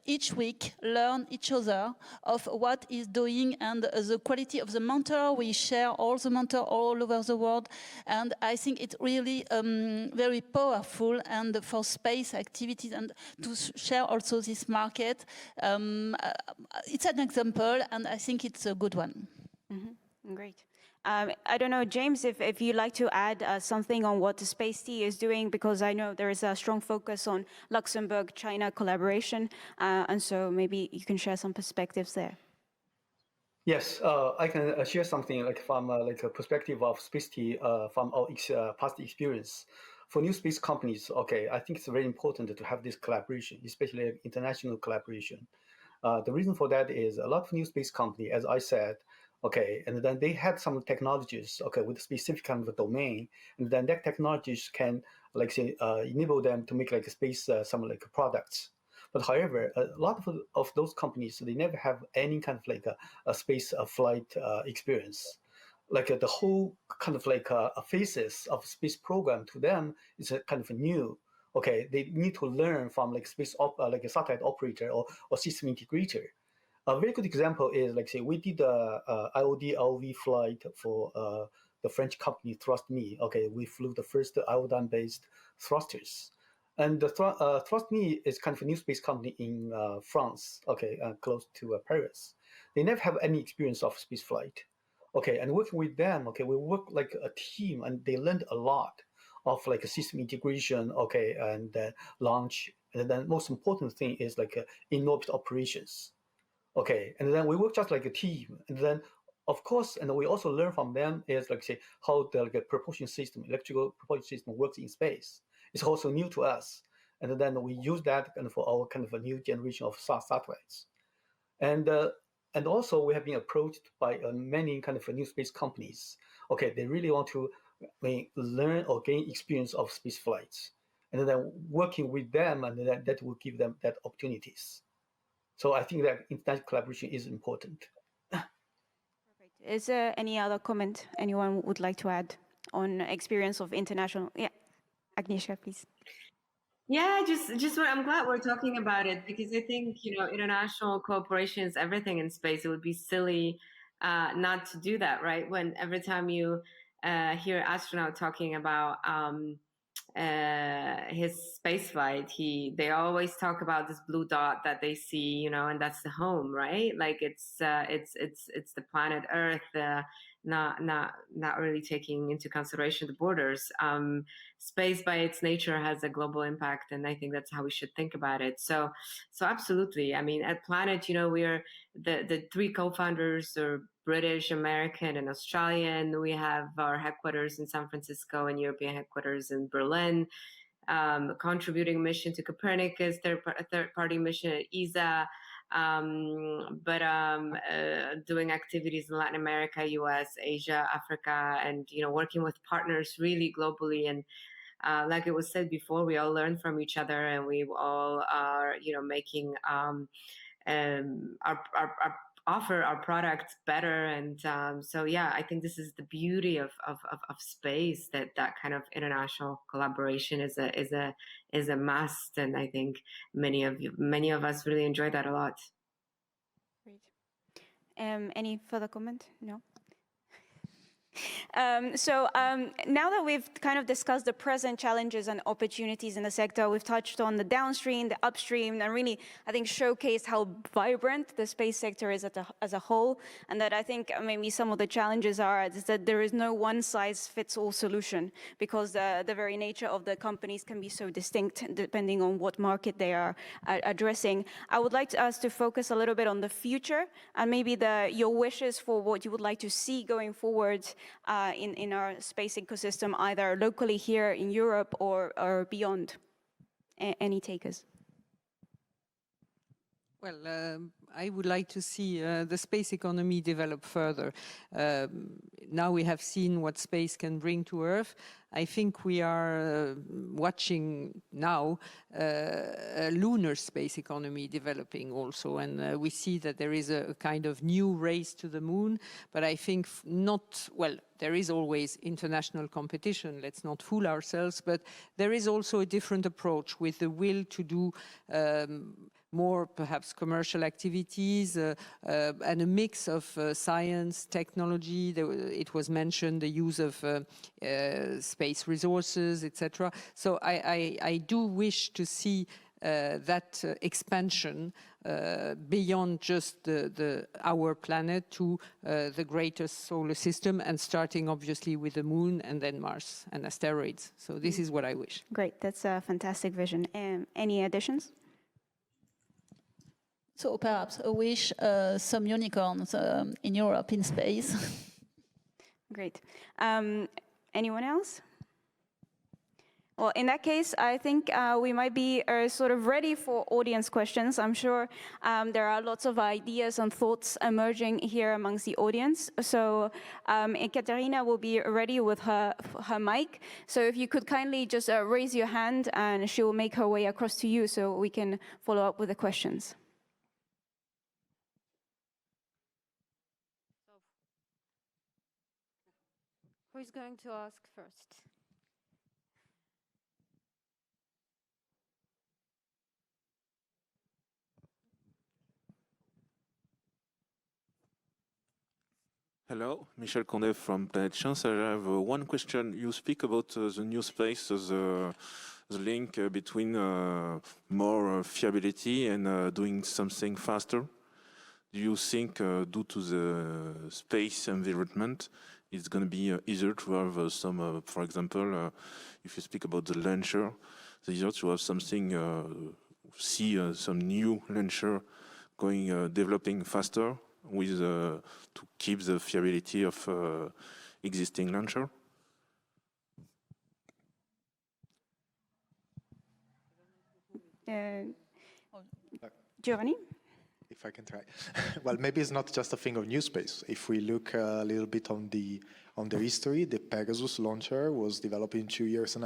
each week learn each other of what is doing and the quality of the mentor. We share all the mentor all over the world, and I think it's really very powerful and for space activities and to share also this market. It's an example, and I think it's a good one. Mm-hmm. Great. I don't know, James, if you'd like to add something on what the Space Tea is doing, because I know there is a strong focus on Luxembourg-China collaboration, and so maybe you can share some perspectives there. Yes, I can share something from a perspective of Space Tea from our past experience. For new space companies, I think it's very important to have this collaboration, especially international collaboration. The reason for that is a lot of new space companies, as I said, and then they had some technologies, with a specific kind of a domain, and then that technologies can, enable them to make space some products. But however, a lot of those companies, they never have any kind of a space flight experience. The whole kind of a phases of space program to them is kind of new. They need to learn from space a satellite operator or system integrator. A very good example is, we did a IOD LV flight for the French company ThrustMe. We flew the first iodine-based thrusters. And the ThrustMe is kind of a new space company in France, close to Paris. They never have any experience of space flight. And working with them, we work like a team, and they learned a lot of a system integration, and launch. And then most important thing is in-orbit operations. And then we work just like a team. And then, of course, and we also learn from them is how the propulsion system, electrical propulsion system works in space. It's also new to us. and then we use that kind of for our kind of a new generation of satellites. And also we have been approached by many kind of new space companies. Okay, they really want to learn or gain experience of space flights, and then working with them, and that will give them that opportunities. So I think that international collaboration is important. Is there any other comment anyone would like to add on experience of international? Yeah, Agnieszka, please. Yeah, I'm glad we're talking about it, because I think, international cooperation is everything in space. It would be silly not to do that, right? When every time you hear astronaut talking about his space flight, they always talk about this blue dot that they see, and that's the home, right? Like it's the planet Earth, not really taking into consideration the borders. Space by its nature has a global impact, and I think that's how we should think about it. So absolutely. I mean, at Planet, we are the three co-founders are British, American, and Australian. We have our headquarters in San Francisco and European headquarters in Berlin. Contributing mission to Copernicus, third-party mission at ESA. But doing activities in Latin America, US, Asia, Africa, and working with partners really globally. And like it was said before, we all learn from each other, and we all are making our offer our products better. And so yeah, I think this is the beauty of space, that kind of international collaboration is a must, and I think many of us really enjoy that a lot. Great. Any further comment? No. Now that we've kind of discussed the present challenges and opportunities in the sector, we've touched on the downstream, the upstream, and really, I think, showcased how vibrant the space sector is as a whole, and that I think maybe some of the challenges is that there is no one-size-fits-all solution, because the very nature of the companies can be so distinct depending on what market they are addressing. I would like us to focus a little bit on the future, and maybe your wishes for what you would like to see going forward in our space ecosystem, either locally here in Europe or beyond. Any takers? Well, I would like to see the space economy develop further. Now we have seen what space can bring to Earth. I think we are watching now a lunar space economy developing also, and we see that there is a kind of new race to the moon, but I think there is always international competition, let's not fool ourselves, but there is also a different approach with the will to do more perhaps commercial activities and a mix of science, technology. It was mentioned the use of space resources, etc. So I do wish to see that expansion beyond just our planet to the greatest solar system, and starting obviously with the moon and then Mars and asteroids. So this is what I wish. Great, that's a fantastic vision. Any additions? So perhaps a wish, some unicorns in Europe in space. Great. Anyone else? Well, in that case, I think we might be sort of ready for audience questions. I'm sure there are lots of ideas and thoughts emerging here amongst the audience. So Ekaterina will be ready with her mic. So if you could kindly just raise your hand, and she will make her way across to you so we can follow up with the questions. Who is going to ask first? Hello, Michel Condé from Planet Chance. I have one question. You speak about the NewSpace, the link between more fiability and doing something faster. Do you think, due to the space environment, it's going to be easier to have some, for example, if you speak about the launcher, it's easier to have something, see some new launcher going, developing faster with to keep the fiability of existing launcher? Giovanni? If I can try. Well, maybe it's not just a thing of NewSpace. If we look a little bit on the history, the Pegasus launcher was developed in 2.5 years.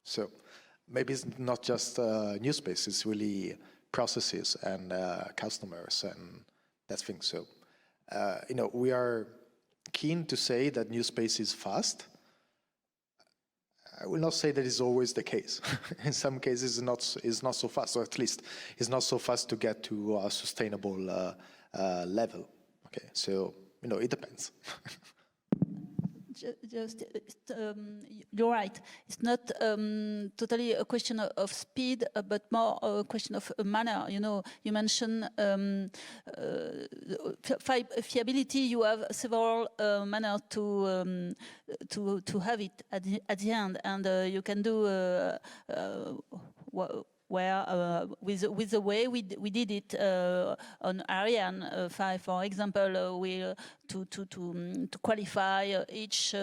So maybe it's not just NewSpace, it's really processes and customers and that thing. So, we are keen to say that NewSpace is fast. I will not say that is always the case. In some cases, it's not so fast, or at least it's not so fast to get to a sustainable level. Okay, so it depends. You're right. It's not totally a question of speed, but more a question of manner. You mentioned fiability. You have several manners to have it at the end, and you can do with the way we did it on Ariane 5, for example, to qualify each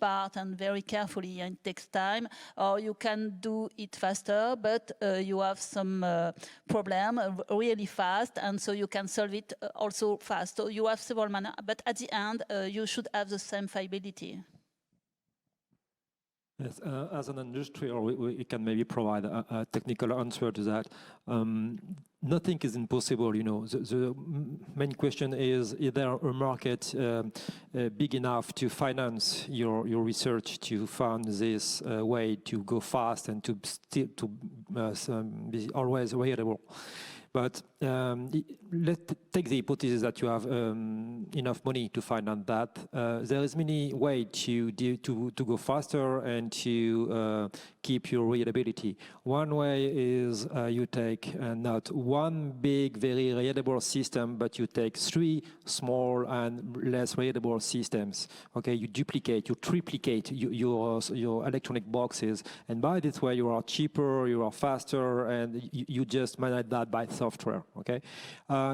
part and very carefully, and it takes time. Or you can do it faster, but you have some problem really fast, and so you can solve it also fast. So you have several manners, but at the end, you should have the same fiability. Yes, as an industrial, we can maybe provide a technical answer to that. Nothing is impossible, The main question is there a market big enough to finance your research, to find this way to go fast and to be always available? But let's take the hypothesis that you have enough money to finance that. There is many ways to go faster and to keep your reliability. One way is you take not one big, very reliable system, but you take 3 small and less reliable systems. Okay, you duplicate, you triplicate your electronic boxes, and by this way you are cheaper, you are faster, and you just manage that by software. Okay,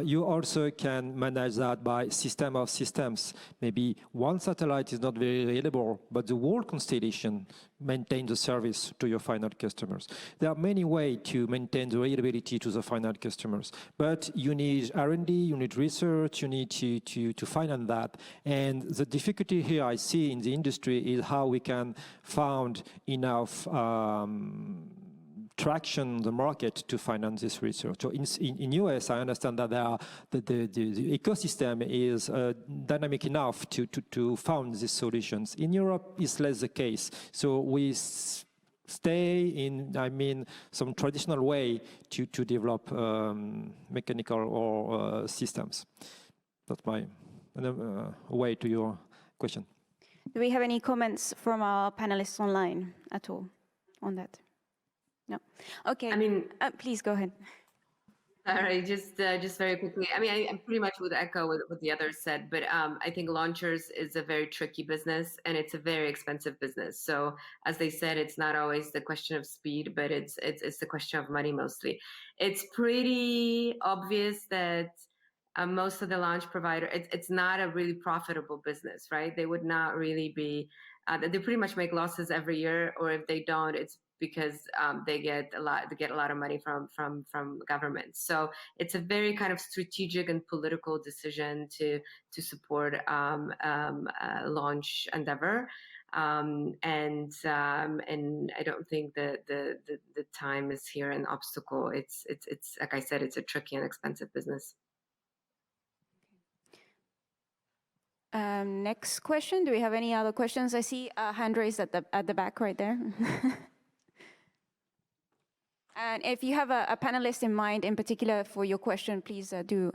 you also can manage that by system of systems. Maybe one satellite is not very reliable, but the whole constellation maintains the service to your final customers. There are many ways to maintain the reliability to the final customers, but you need R&D, you need research, you need to finance that. And the difficulty here I see in the industry is how we can find enough traction on the market to finance this research. So in US, I understand that the ecosystem is dynamic enough to find these solutions. In Europe, it's less the case. So we stay in, some traditional way to develop mechanical or systems. That's my way to your question. Do we have any comments from our panelists online at all on that? No. Okay. Please go ahead. All right, just very quickly. I pretty much would echo what the others said, but I think launchers is a very tricky business and it's a very expensive business. So as they said, it's not always the question of speed, but it's the question of money mostly. It's pretty obvious that most of the launch provider, it's not a really profitable business, right? They would not really be. They pretty much make losses every year, or if they don't, it's because they get a lot of money from governments. So it's a very kind of strategic and political decision to support launch endeavor. And I don't think that the time is here an obstacle. It's like I said, it's a tricky and expensive business. Next question. Do we have any other questions? I see a hand raised at the back right there. And if you have a panelist in mind in particular for your question, please do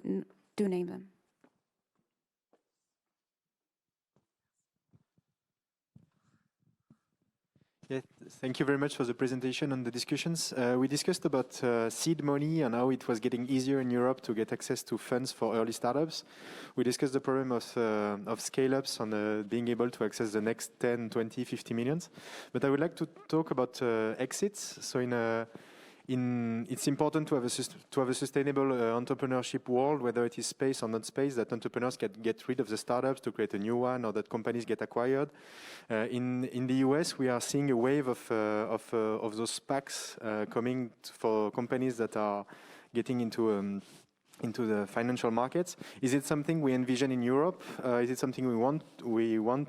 name them. Yeah, thank you very much for the presentation and the discussions. We discussed about seed money and how it was getting easier in Europe to get access to funds for early startups. We discussed the problem of scale-ups and being able to access the next 10, 20, 50 millions. But I would like to talk about exits. So it's important to have a sustainable entrepreneurship world, whether it is space or not space, that entrepreneurs can get rid of the startups to create a new one, or that companies get acquired. In the US, we are seeing a wave of those SPACs coming for companies that are getting into the financial markets. Is it something we envision in Europe? Is it something we want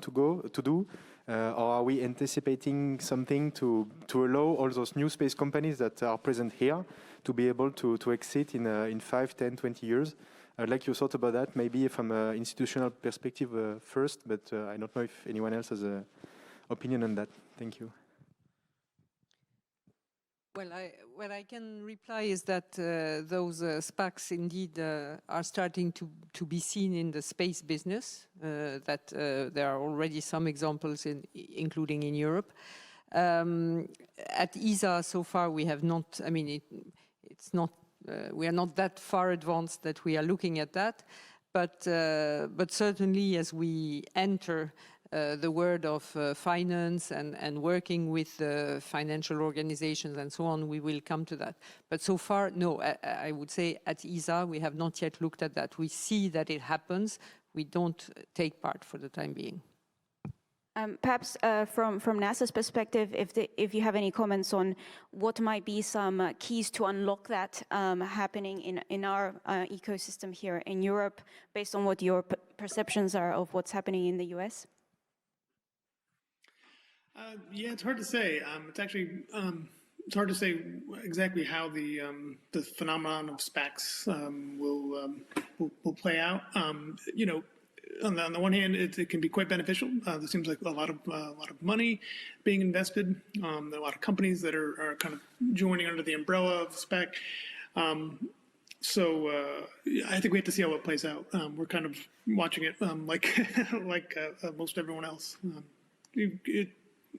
to do? Or are we anticipating something to allow all those new space companies that are present here to be able to exit in 5, 10, 20 years? I'd like your thought about that, maybe from an institutional perspective first, but I don't know if anyone else has an opinion on that. Thank you. Well, what I can reply is that those SPACs indeed are starting to be seen in the space business, that there are already some examples, including in Europe. At ESA, so far, we have not, I mean, it's not, we are not that far advanced that we are looking at that, but certainly as we enter the world of finance and working with financial organizations and so on, we will come to that. But so far, no, I would say at ESA, we have not yet looked at that. We see that it happens. We don't take part for the time being. Perhaps from NASA's perspective, if you have any comments on what might be some keys to unlock that happening in our ecosystem here in Europe, based on what your perceptions are of what's happening in the US? Yeah, it's hard to say. It's actually it's hard to say exactly how the phenomenon of SPACs will play out. You know, on the one hand, it can be quite beneficial. There seems like a lot of money being invested. There are a lot of companies that are kind of joining under the umbrella of SPAC. So I think we have to see how it plays out. We're kind of watching it like most everyone else.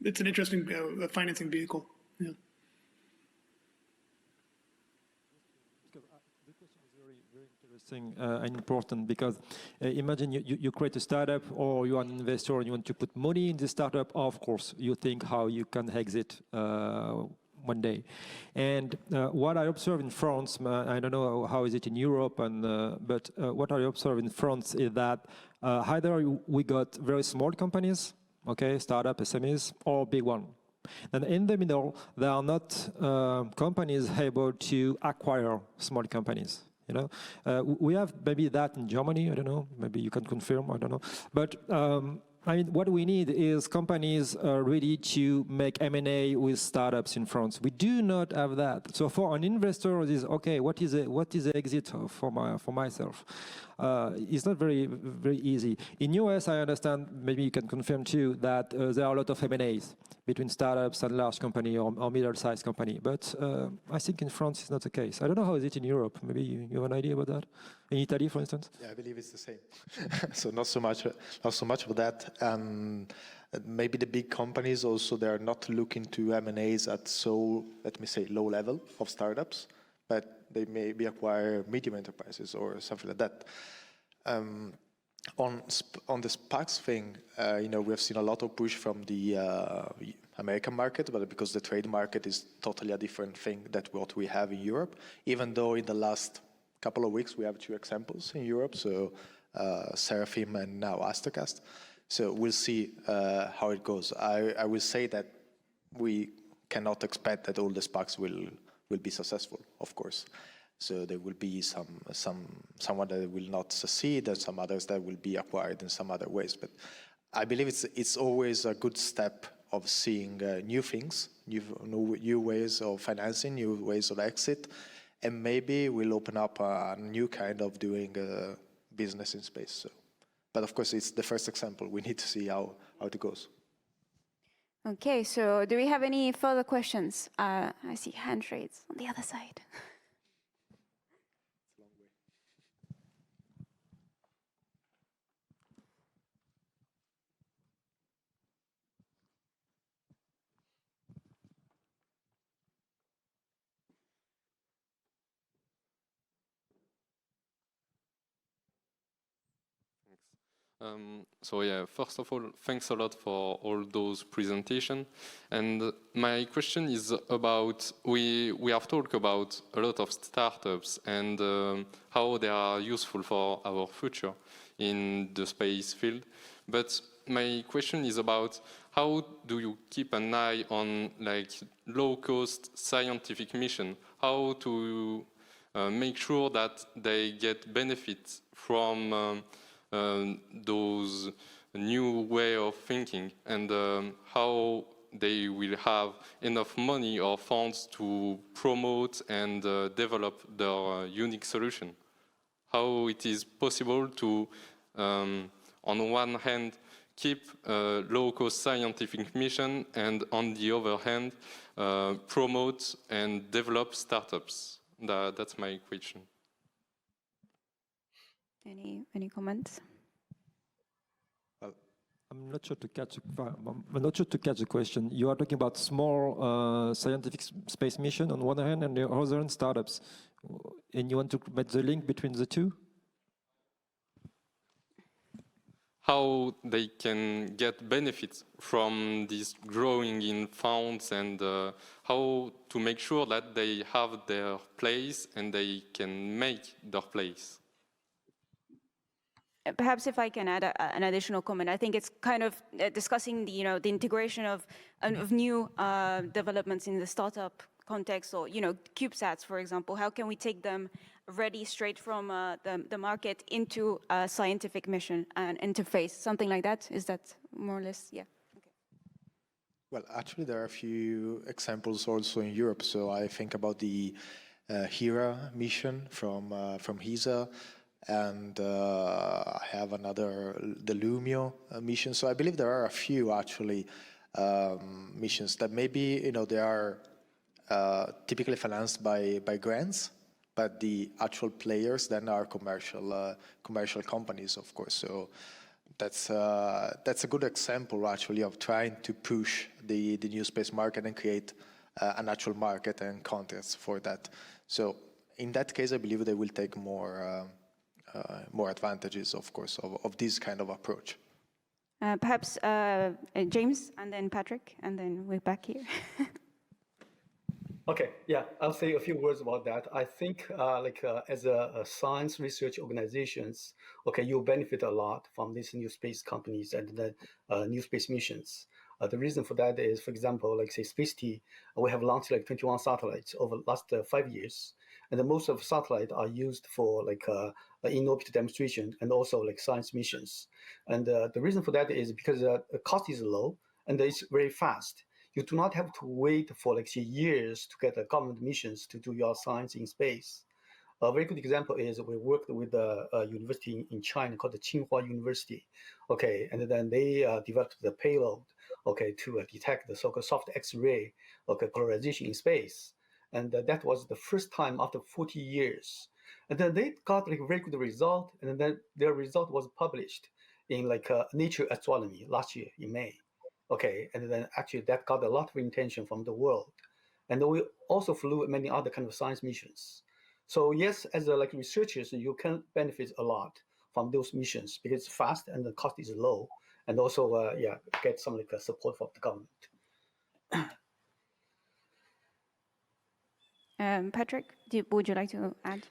It's an interesting financing vehicle. Yeah. The question is very interesting and important, because imagine you create a startup, or you are an investor and you want to put money in the startup. Of course, you think how you can exit one day. And what I observe in France, I don't know how is it in Europe, but what I observe in France is that either we got very small companies, okay, startup, SMEs, or big one. And in the middle, there are not companies able to acquire small companies. You know, we have maybe that in Germany. I don't know. Maybe you can confirm. I don't know. But I mean, what we need is companies ready to make M&A with startups in France. We do not have that. So for an investor, it is okay. What is the exit for myself? It's not very easy. In US, I understand. Maybe you can confirm too that there are a lot of M&As between startups and large company or middle-sized company. But I think in France it's not the case. I don't know how is it in Europe. Maybe you have an idea about that. In Italy, for instance. Yeah, I believe it's the same. So not so much of that. Maybe the big companies also, they are not looking to M&As at so, let me say, low level of startups, but they maybe acquire medium enterprises or something like that. On the SPACs thing, you know, we have seen a lot of push from the American market, but because the trade market is totally a different thing than what we have in Europe. Even though in the last couple of weeks we have 2 examples in Europe, so Seraphim and now Astorg. So we'll see how it goes. I will say that we cannot expect that all the SPACs will be successful, of course. So there will be someone that will not succeed, and some others that will be acquired in some other ways. But I believe it's always a good step of seeing new things, new ways of financing, new ways of exit, and maybe we'll open up a new kind of doing business in space. So, but of course, it's the first example. We need to see how it goes. Okay, so do we have any further questions? I see hand raised on the other side. So yeah, first of all, thanks a lot for all those presentations. And my question is about, we have talked about a lot of startups and how they are useful for our future in the space field. But my question is about how do you keep an eye on like low-cost scientific mission? How to make sure that they get benefits from those new way of thinking, and how they will have enough money or funds to promote and develop their unique solution. How it is possible to, on one hand, keep a low-cost scientific mission, and on the other hand, promote and develop startups. That's my question. Any comments? Well, I'm not sure to catch the question. You are talking about small scientific space mission on one hand, and the other hand startups, and you want to make the link between the two? How they can get benefits from this growing in funds, and how to make sure that they have their place and they can make their place. Perhaps if I can add an additional comment, I think it's kind of discussing the integration of new developments in the startup context, or CubeSats, for example. How can we take them ready straight from the market into a scientific mission and interface, something like that? Is that more or less, yeah? Okay. Well, actually, there are a few examples also in Europe. So I think about the HERA mission from HISA. And I have another, the Lumio mission. So I believe there are a few actually missions that maybe they are typically financed by grants, but the actual players then are commercial companies, of course. So that's a good example actually of trying to push the new space market and create an actual market and context for that. So in that case, I believe they will take more advantages, of course, of this kind of approach. Perhaps James, and then Patrick, and then we're back here. Okay, yeah, I'll say a few words about that. I think as a science research organizations, okay, you'll benefit a lot from these new space companies and the new space missions. The reason for that is, for example, like say SpaceT, we have launched like 21 satellites over the last 5 years. And most of satellites are used for like in-orbit demonstration and also like science missions. And the reason for that is because the cost is low and it's very fast. You do not have to wait for like years to get the government missions to do your science in space. A very good example is we worked with a university in China called the Tsinghua University. Okay, and then they developed the payload, okay, to detect the so-called soft X-ray, okay, polarization in space. And that was the first time after 40 years. And then they got like a very good result, and then their result was published in like Nature Astronomy last year in May. Okay, and then actually that got a lot of attention from the world. And we also flew many other kind of science missions. So yes, as like researchers, you can benefit a lot from those missions because it's fast and the cost is low, and also get some like support from the government. Patrick, would you like to add?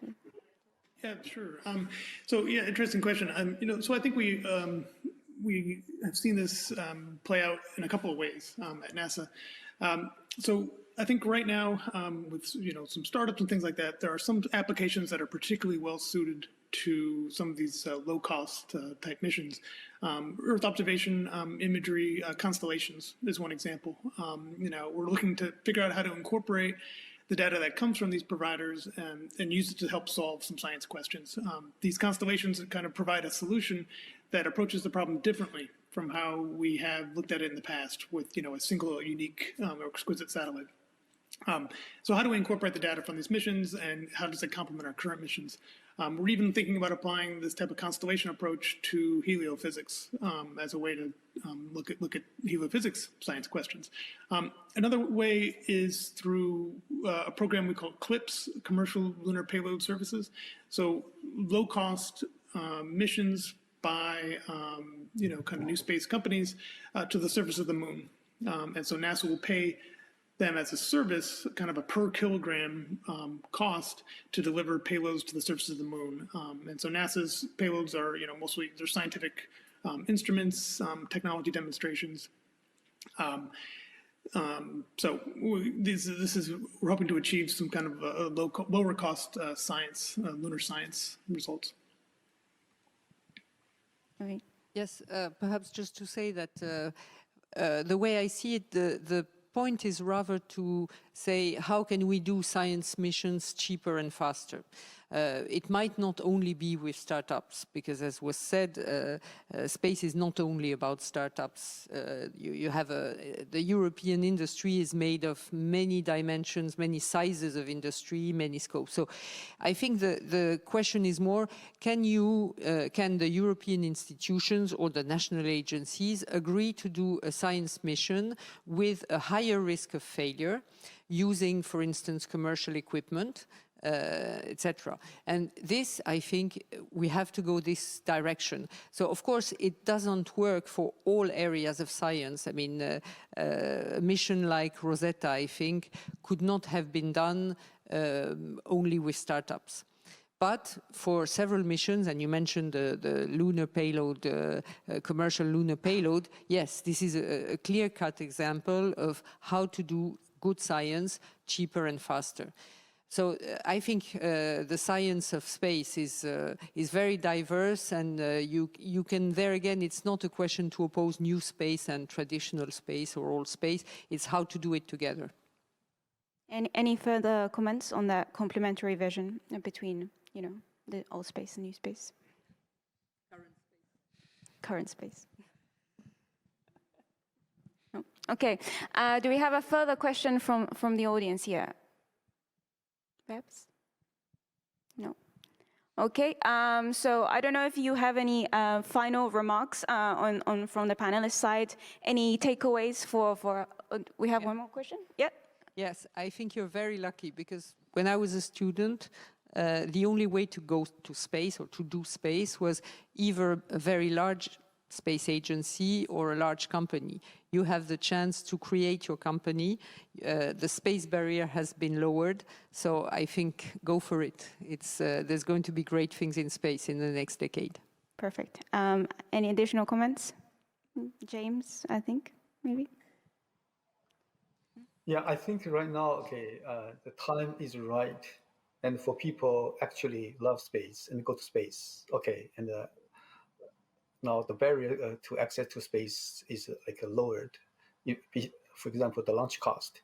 Yeah, sure. So yeah, interesting question. So I think we have seen this play out in a couple of ways at NASA. So I think right now, with some startups and things like that, there are some applications that are particularly well suited to some of these low-cost type missions. Earth observation, imagery, constellations is one example. We're looking to figure out how to incorporate the data that comes from these providers and use it to help solve some science questions. These constellations kind of provide a solution that approaches the problem differently from how we have looked at it in the past with a single unique or exquisite satellite. So how do we incorporate the data from these missions, and how does it complement our current missions? We're even thinking about applying this type of constellation approach to heliophysics as a way to look at heliophysics science questions. Another way is through a program we call CLIPS, Commercial Lunar Payload Services. So low-cost missions by fly, kind of new space companies to the surface of the moon. And so NASA will pay them as a service, kind of a per kilogram cost to deliver payloads to the surface of the moon. And so NASA's payloads are, mostly they're scientific instruments, technology demonstrations. So we're hoping to achieve some kind of lower cost science, lunar science results. Okay. Yes, perhaps just to say that the way I see it, the point is rather to say, how can we do science missions cheaper and faster? It might not only be with startups, because as was said, space is not only about startups. You have the European industry is made of many dimensions, many sizes of industry, many scopes. So I think the question is more, can the European institutions or the national agencies agree to do a science mission with a higher risk of failure, using, for instance, commercial equipment, etc. And this, I think, we have to go this direction. So, of course, it doesn't work for all areas of science. I mean, a mission like Rosetta, I think, could not have been done only with startups. But for several missions, and you mentioned the lunar payload, commercial lunar payload, yes, this is a clear-cut example of how to do good science cheaper and faster. So I think the science of space is very diverse, and you can, there again, it's not a question to oppose new space and traditional space or old space. It's how to do it together. And any further comments on that complementary vision between, the old space and new space? Current space. No. Okay. Do we have a further question from the audience here? Perhaps? No. Okay. So I don't know if you have any final remarks from the panelist side. Any takeaways for we have one more question? Yeah. Yes, I think you're very lucky, because when I was a student, the only way to go to space or to do space was either a very large space agency or a large company. You have the chance to create your company. The space barrier has been lowered, so I think go for it. There's going to be great things in space in the next decade. Perfect. Any additional comments? James, I think, maybe? Yeah, I think right now, the time is right, and for people actually love space and go to space. And now the barrier to access to space is lowered. For example, the launch cost,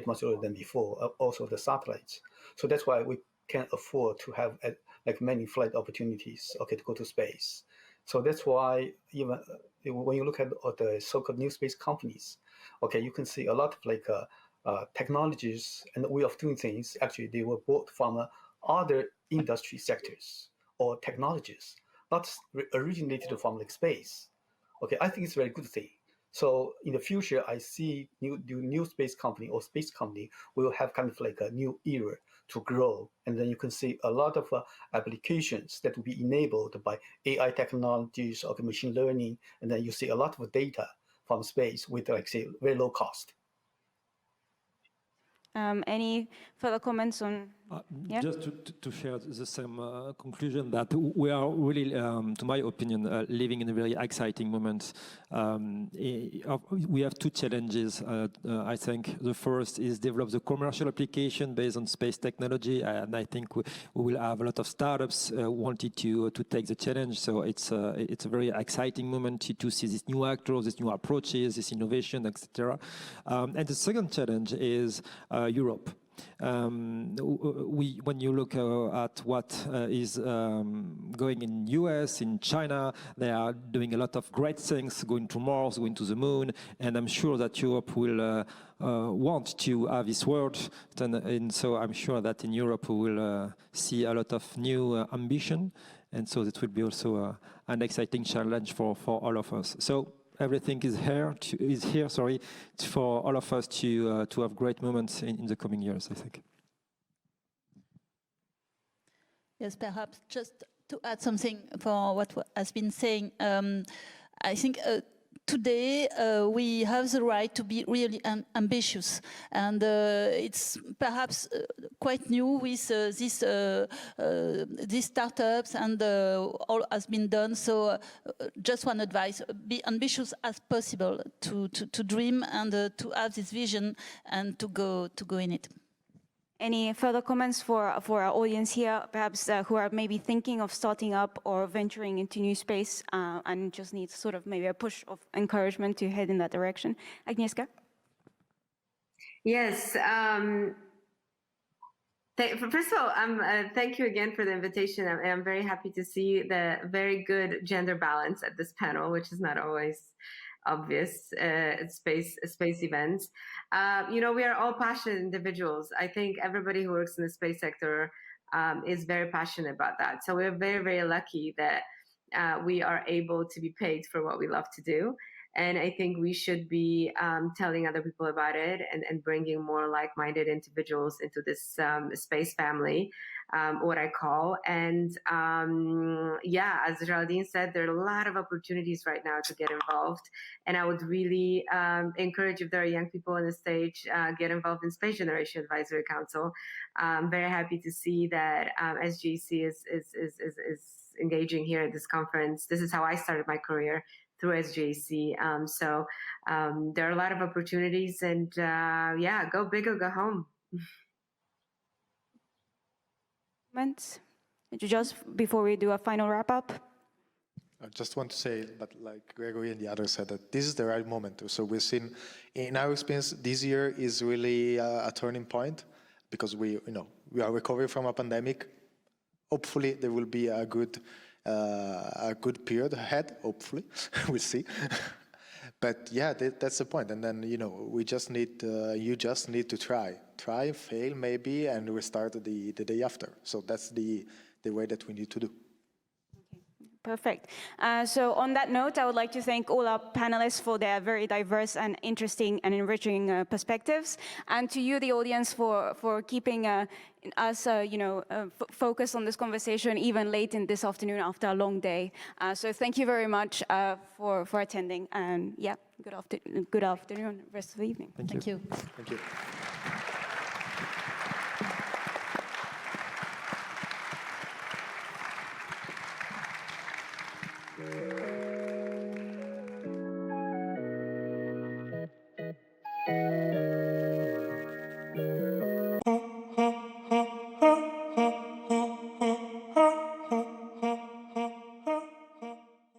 much lower than before. Also the satellites. So that's why we can afford to have many flight opportunities. To go to space. So that's why even when you look at the so-called new space companies, you can see a lot of technologies and way of doing things. Actually, they were bought from other industry sectors or technologies, not originated from space. I think it's a very good thing. So in the future, I see new space company or space company will have kind of a new era to grow. And then you can see a lot of applications that will be enabled by AI technologies or machine learning. And then you see a lot of data from space with, very low cost. Any further comments on? Just to share the same conclusion that we are really, to my opinion, living in a very exciting moment. We have two challenges. I think the first is develop the commercial application based on space technology, and I think we will have a lot of startups wanted to take the challenge. So it's a very exciting moment to see these new actors, these new approaches, this innovation, etc. And the second challenge is Europe. When you look at what is going in US, in China, they are doing a lot of great things, going to Mars, going to the moon, and I'm sure that Europe will want to have this world, and so I'm sure that in Europe we will see a lot of new ambition, and so that will be also an exciting challenge for all of us. So everything is here for all of us to have great moments in the coming years, I think. Yes, perhaps just to add something for what has been saying, I think today we have the right to be really ambitious, and it's perhaps quite new with these startups and all has been done. So just one advice: be ambitious as possible to dream and to have this vision and to go in it. Any further comments for our audience here, perhaps who are maybe thinking of starting up or venturing into new space and just need sort of maybe a push of encouragement to head in that direction? Agnieszka? Yes. First of all, thank you again for the invitation. I'm very happy to see the very good gender balance at this panel, which is not always obvious at space events. You know, we are all passionate individuals. I think everybody who works in the space sector is very passionate about that. So we're very, very lucky that we are able to be paid for what we love to do. And I think we should be telling other people about it and bringing more like-minded individuals into this space family, what I call. And yeah, as Géraldine said, there are a lot of opportunities right now to get involved. And I would really encourage, if there are young people on the stage, get involved in Space Generation Advisory Council. I'm very happy to see that SGC is engaging here at this conference. This is how I started my career, through SJC. So there are a lot of opportunities, and yeah, go big or go home. Comments? Just before we do a final wrap up? I just want to say, but like Gregory and the others said, that this is the right moment. So we've seen, in our experience, this year is really a turning point because we are recovering from a pandemic. Hopefully there will be a good period ahead, hopefully. We'll see. But yeah, that's the point. And then, we just need, you just need to try, fail maybe, and restart the day after. So that's the way that we need to do. Perfect. So on that note, I would like to thank all our panelists for their very diverse and interesting and enriching perspectives, and to you, the audience, for keeping us, focused on this conversation even late in this afternoon after a long day. So thank you very much for attending, and yeah, good afternoon, rest of the evening. Thank you. Thank you.